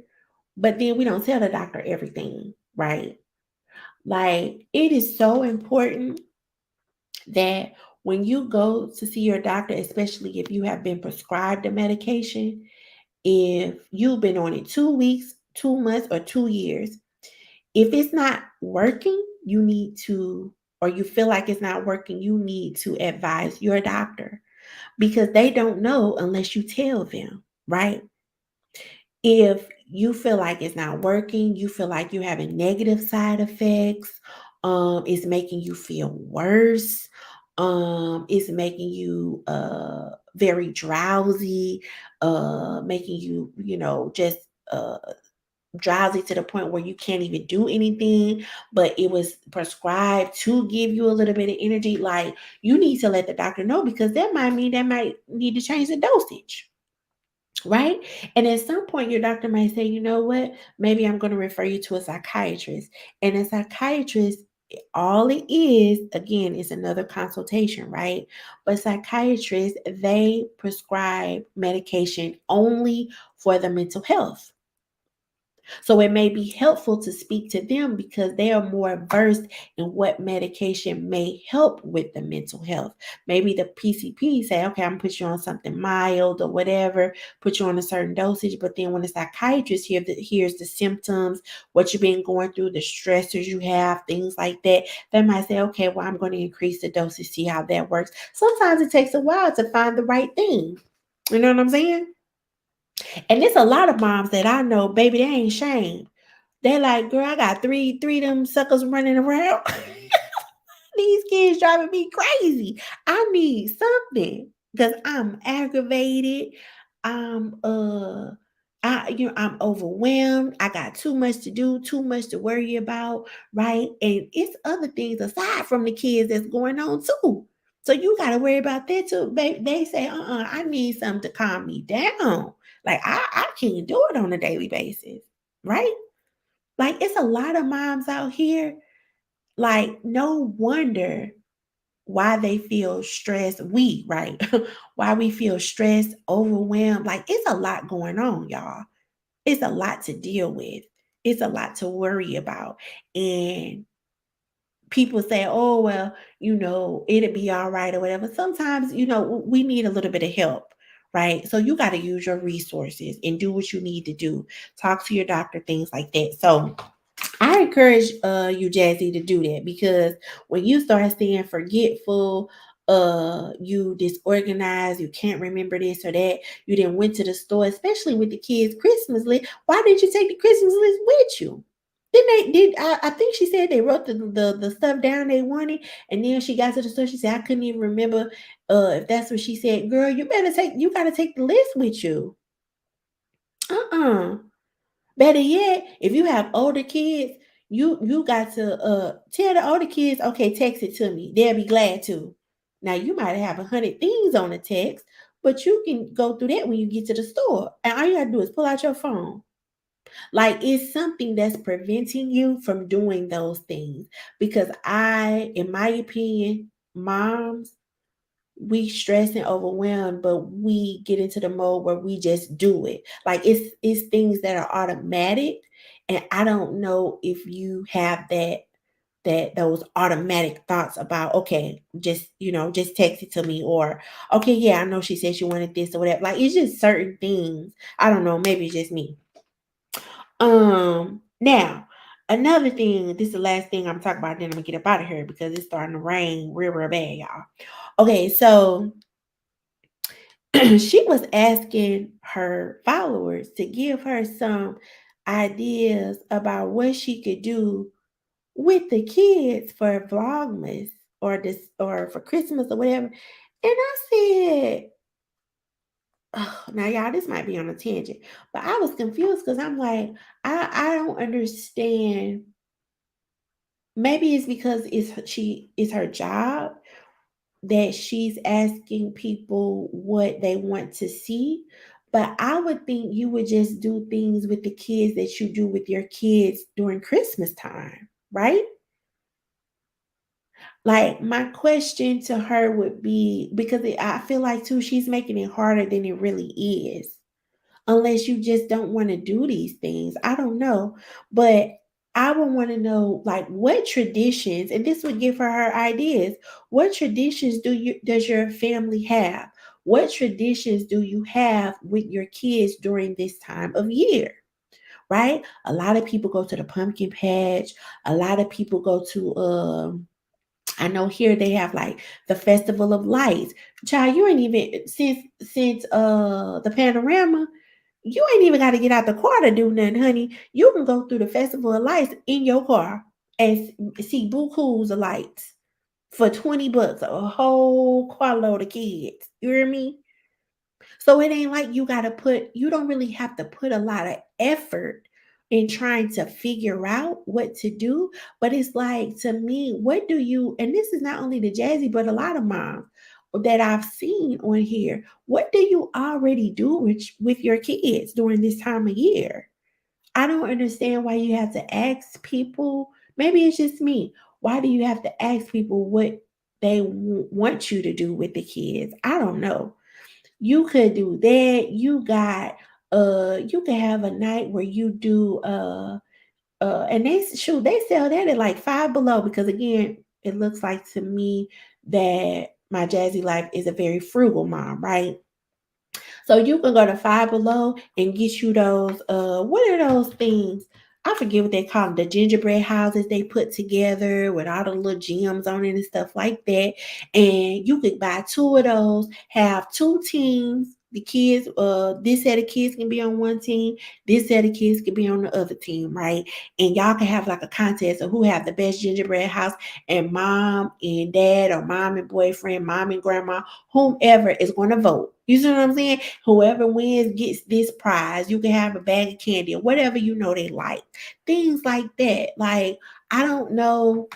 A: but then we don't tell the doctor everything, right? Like it is so important that when you go to see your doctor, especially if you have been prescribed a medication, if you've been on it 2 weeks, 2 months, or 2 years, if it's not working, you need to, or you feel like it's not working, you need to advise your doctor because they don't know unless you tell them, right? If you feel like it's not working, you feel like you're having negative side effects, it's making you feel worse, it's making you very drowsy, making you, just uh drowsy to the point where you can't even do anything, but it was prescribed to give you a little bit of energy. Like you need to let the doctor know because that might mean they might need to change the dosage, right? And at some point, your doctor might say, you know what, maybe I'm going to refer you to a psychiatrist. And a psychiatrist, all it is, again, is another consultation, right? But psychiatrists, they prescribe medication only for the mental health. So it may be helpful to speak to them because they are more versed in what medication may help with the mental health. Maybe the PCP say, okay, I'm gonna put you on something mild or whatever, put you on a certain dosage. But then when the psychiatrist hears the symptoms, what you've been going through, the stressors you have, things like that, they might say, okay, well, I'm going to increase the dosage, see how that works. Sometimes it takes a while to find the right thing. You know what I'm saying? And there's a lot of moms that I know, baby, they ain't shamed. They like, girl, I got three of them suckers running around. These kids driving me crazy. I need something because I'm aggravated. I'm I'm overwhelmed. I got too much to do, too much to worry about, right? And it's other things aside from the kids that's going on too. So you got to worry about that too. They say, I need something to calm me down. Like I can't do it on a daily basis, right? Like it's a lot of moms out here, like no wonder why they feel stressed. Right? Why we feel stressed, overwhelmed. Like it's a lot going on, y'all. It's a lot to deal with. It's a lot to worry about. And people say, oh, well, it'll be all right or whatever. Sometimes, we need a little bit of help, right? So you got to use your resources and do what you need to do. Talk to your doctor, things like that. So I encourage you, Jazzy, to do that because when you start seeing forgetful, you disorganized, you can't remember this or that, you didn't went to the store, especially with the kids' Christmas list. Why didn't you take the Christmas list with you? Then they did. I think she said they wrote the stuff down they wanted, and then she got to the store. She said I couldn't even remember if that's what she said. Girl, you gotta take the list with you. Uh-uh. Better yet, if you have older kids, you got to tell the older kids, okay, text it to me. They'll be glad to. Now you might have 100 things on the text, but you can go through that when you get to the store. And all you gotta do is pull out your phone. Like it's something that's preventing you from doing those things. Because in my opinion, moms, we stress and overwhelmed, but we get into the mode where we just do it. Like it's things that are automatic, and I don't know if you have that those automatic thoughts about, okay, just just text it to me, or okay, yeah, I know she said she wanted this or whatever. Like it's just certain things. I don't know, maybe it's just me. Now, another thing, this is the last thing I'm talking about, then I'm gonna get up out of here because it's starting to rain real bad, y'all. Okay, so she was asking her followers to give her some ideas about what she could do with the kids for Vlogmas or this or for Christmas or whatever. And I said, oh, now y'all, this might be on a tangent, but I was confused because I'm like, I don't understand. Maybe it's because it's her job that she's asking people what they want to see. But I would think you would just do things with the kids that you do with your kids during Christmas time, right? Like my question to her would be, because I feel like too she's making it harder than it really is, unless you just don't want to do these things. I don't know. But I would want to know like what traditions, and this would give her ideas. What traditions does your family have? What traditions do you have with your kids during this time of year? Right? A lot of people go to the pumpkin patch. A lot of people go to I know here they have like the Festival of Lights. Child, you ain't even since the panorama, you ain't even got to get out the car to do nothing, honey. You can go through the Festival of Lights in your car and see bukus of lights for $20, a whole carload of kids. You hear me? So it ain't like you don't really have to put a lot of effort in trying to figure out what to do. But it's like, to me, what do you, and this is not only the Jazzy, but a lot of moms that I've seen on here, what do you already do with your kids during this time of year? I don't understand why you have to ask people. Maybe it's just me. Why do you have to ask people what they want you to do with the kids? I don't know. You could do that. You can have a night where you do and they sell that at like Five Below, because again, it looks like to me that my Jazzy Life is a very frugal mom, right? So you can go to Five Below and get you those what are those things? I forget what they call them, the gingerbread houses they put together with all the little gems on it and stuff like that. And you could buy two of those, have two teams. The kids, this set of kids can be on one team, this set of kids can be on the other team, right? And y'all can have like a contest of who have the best gingerbread house, and mom and dad, or mom and boyfriend, mom and grandma, whomever is going to vote. You see what I'm saying? Whoever wins gets this prize. You can have a bag of candy or whatever they like. Things like that. Like, I don't know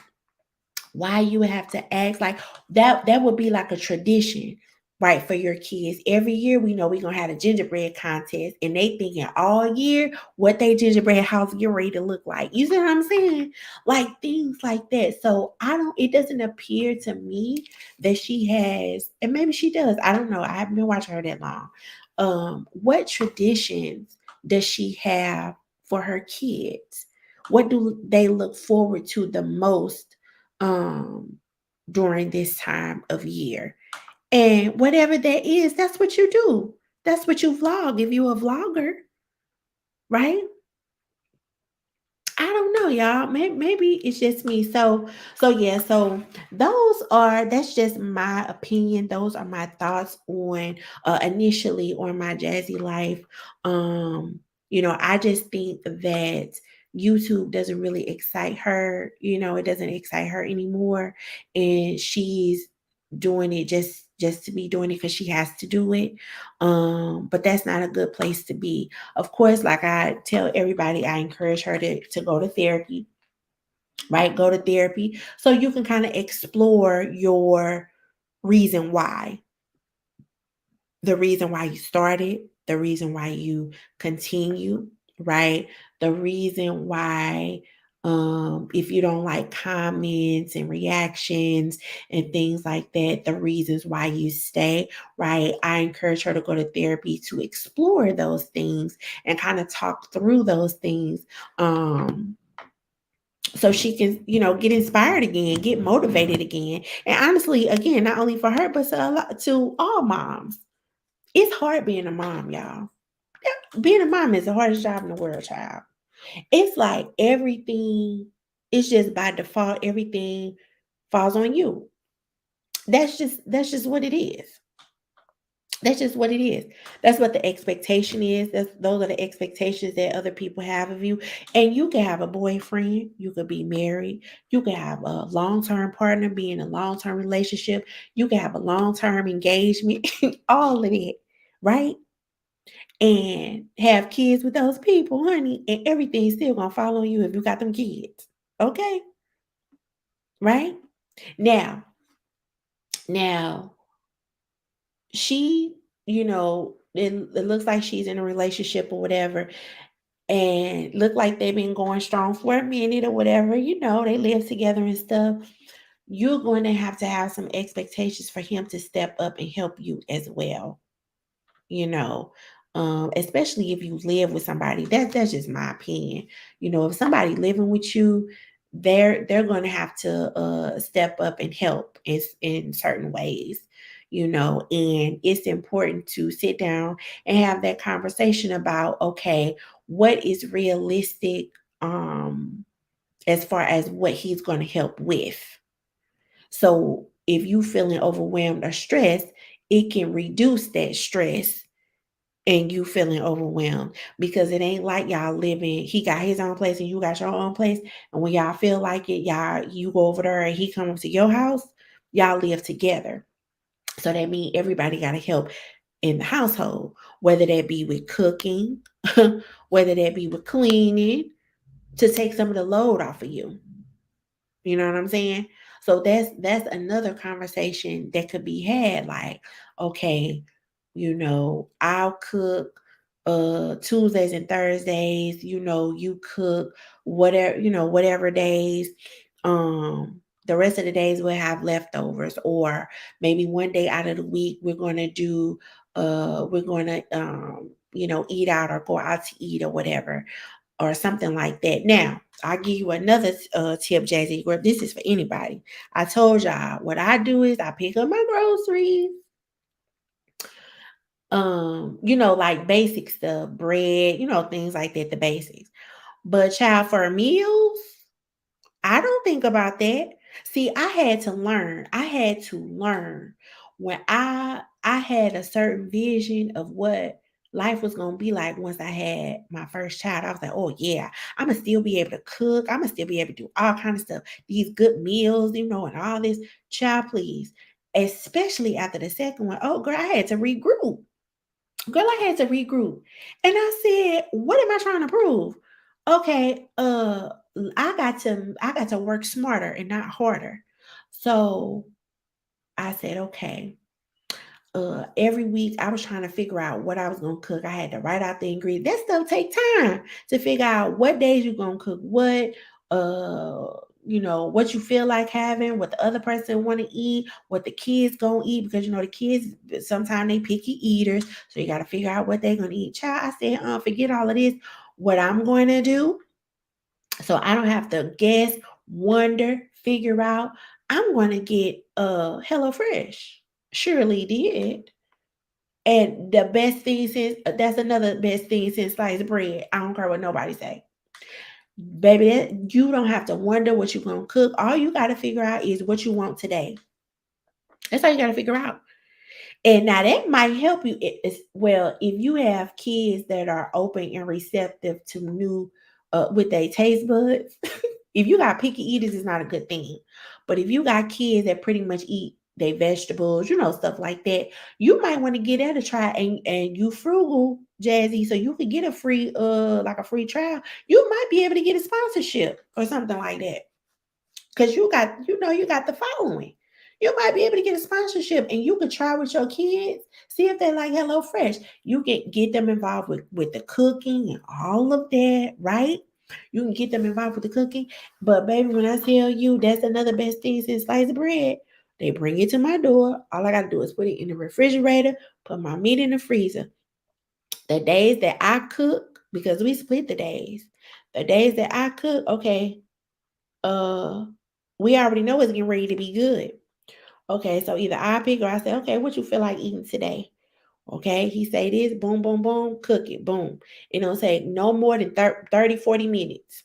A: why you would have to ask. Like, that would be like a tradition, right, for your kids. Every year we know we're gonna have a gingerbread contest, and they thinking all year what they gingerbread house get ready to look like. You see what I'm saying? Like things like that. So it doesn't appear to me that she has, and maybe she does, I don't know, I haven't been watching her that long. What traditions does she have for her kids? What do they look forward to the most um during this time of year? And whatever that is, that's what you do. That's what you vlog if you're a vlogger, right? I don't know, y'all. Maybe it's just me. So yeah. So that's just my opinion. Those are my thoughts on initially on my Jazzy Life. I just think that YouTube doesn't really excite her. It doesn't excite her anymore, and she's doing it just to be doing it because she has to do it. But that's not a good place to be. Of course, like I tell everybody, I encourage her to go to therapy, right? Go to therapy so you can kind of explore your reason why, the reason why you started, the reason why you continue, right? The reason why If you don't like comments and reactions and things like that, the reasons why you stay, right? I encourage her to go to therapy to explore those things and kind of talk through those things. So she can, get inspired again, get motivated again. And honestly, again, not only for her, but to all moms. It's hard being a mom, y'all. Being a mom is the hardest job in the world, child. It's like everything, it's just by default, everything falls on you. That's just what it is. That's just what it is. That's what the expectation is. Those are the expectations that other people have of you. And you can have a boyfriend, you could be married, you can have a long-term partner, be in a long-term relationship, you can have a long-term engagement, all of it, right? And have kids with those people, honey, and everything's still gonna follow you if you got them kids. Okay, right? Now, now she, it looks like she's in a relationship or whatever, and look like they've been going strong for a minute or whatever, they live together and stuff. You're going to have some expectations for him to step up and help you as well, you know especially if you live with somebody. That's just my opinion. If somebody living with you, they're going to have to step up and help in certain ways. And it's important to sit down and have that conversation about, okay, what is realistic, as far as what he's going to help with. So if you feeling overwhelmed or stressed, it can reduce that stress and you feeling overwhelmed, because it ain't like y'all living, he got his own place and you got your own place. And when y'all feel like it, you go over there and he comes to your house, y'all live together. So that means everybody got to help in the household, whether that be with cooking, whether that be with cleaning, to take some of the load off of you. You know what I'm saying? So that's another conversation that could be had. Like, okay, I'll cook Tuesdays and Thursdays, you cook whatever days. The rest of the days we'll have leftovers, or maybe one day out of the week we're gonna eat out or go out to eat or whatever, or something like that. Now, I'll give you another tip, Jazzy. Where this is for anybody. I told y'all what I do is I pick up my groceries. Like basic stuff, bread, things like that, the basics. But child, for meals, I don't think about that. See, I had to learn when I had a certain vision of what life was going to be like once I had my first child. I was like, "Oh yeah, I'm going to still be able to cook. I'm going to still be able to do all kind of stuff. These good meals, and all this." Child, please. Especially after the second one. Oh girl, I had to regroup. Girl, I had to regroup. And I said, "What am I trying to prove?" Okay, I got to work smarter and not harder. So I said, "Okay, every week I was trying to figure out what I was gonna cook. I had to write out the ingredients. That stuff take time to figure out what days you're gonna cook what, what you feel like having, what the other person want to eat, what the kids gonna eat, because the kids sometimes they picky eaters, so you gotta figure out what they're gonna eat." Child, I said, forget all of this. What I'm going to do, so I don't have to guess, wonder, figure out. I'm going to get Hello Fresh. Surely did. And the best thing since that's another best thing since sliced bread. I don't care what nobody say. Baby, you don't have to wonder what you're gonna cook. All you gotta figure out is what you want today. That's all you gotta figure out. And now that might help you as well if you have kids that are open and receptive to new with their taste buds. If you got picky eaters, it's not a good thing. But if you got kids that pretty much eat their vegetables, stuff like that, you might want to get that a try. And you frugal, Jazzy, so you could get a free like a free trial. You might be able to get a sponsorship or something like that. Because you got the following. You might be able to get a sponsorship and you could try with your kids, see if they like Hello Fresh. You get them involved with the cooking and all of that, right? You can get them involved with the cooking. But baby, when I tell you that's another best thing since sliced bread, they bring it to my door. All I gotta do is put it in the refrigerator, put my meat in the freezer. The days that I cook, because we split the days that I cook, okay, uh, we already know it's getting ready to be good. Okay, so either I pick or I say, okay, what you feel like eating today? Okay, he say this, boom, boom, boom, cook it, boom. It don't take no more than 30, 40 minutes.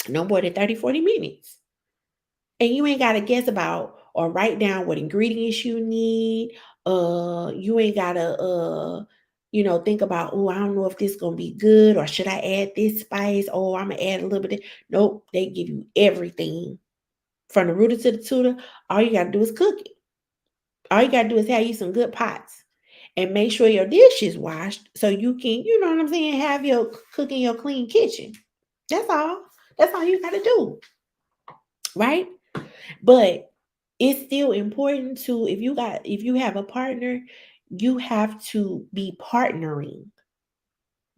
A: No more than 30, 40 minutes. And you ain't got to guess about or write down what ingredients you need. You ain't got to, think about, oh, I don't know if this going to be good or should I add this spice? Oh, I'm going to add a little bit. Nope, they give you everything from the rooter to the tutor. All you got to do is cook it. All you got to do is have you some good pots and make sure your dish is washed so you can, you know what I'm saying, have your cook in your clean kitchen. That's all. That's all you got to do, right? But it's still important to if you have a partner, you have to be partnering,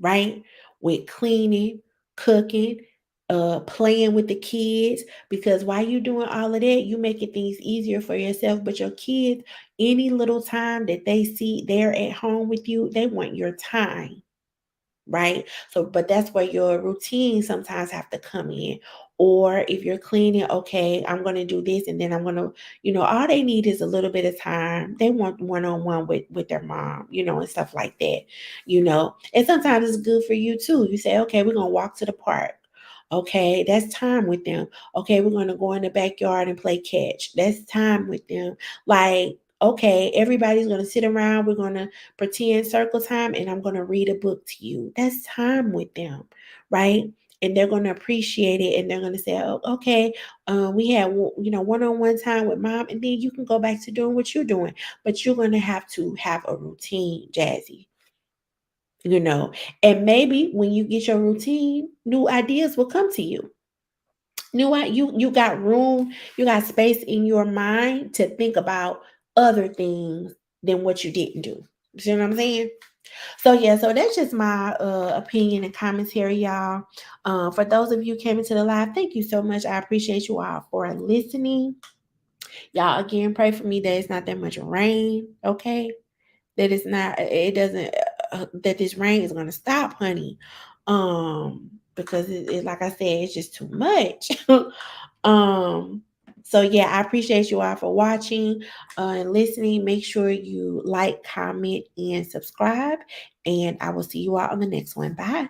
A: right? With cleaning, cooking, playing with the kids. Because while you doing all of that, you making things easier for yourself. But your kids, any little time that they see they're at home with you, they want your time, right? So, but that's where your routine sometimes have to come in. Or if you're cleaning, okay, I'm going to do this and then I'm going to, all they need is a little bit of time. They want one-on-one with their mom, and stuff like that. And sometimes it's good for you too. You say, okay, we're going to walk to the park. Okay, that's time with them. Okay, we're going to go in the backyard and play catch. That's time with them. Like, okay, everybody's going to sit around. We're going to pretend circle time and I'm going to read a book to you. That's time with them, right? And they're going to appreciate it and they're going to say, oh, okay, we had, one-on-one time with mom, and then you can go back to doing what you're doing. But you're going to have a routine, Jazzy, you know, and maybe when you get your routine, new ideas will come to you. You got room, you got space in your mind to think about other things than what you didn't do. See what I'm saying? So yeah, so that's just my opinion and commentary, y'all. For those of you who came into the live, thank you so much. I appreciate you all for listening. Y'all again pray for me that it's not that much rain, okay? That it's not it doesn't that this rain is gonna stop, honey. Because like I said, it's just too much. um so yeah, I appreciate you all for watching and listening. Make sure you like, comment, and subscribe, and I will see you all on the next one. Bye.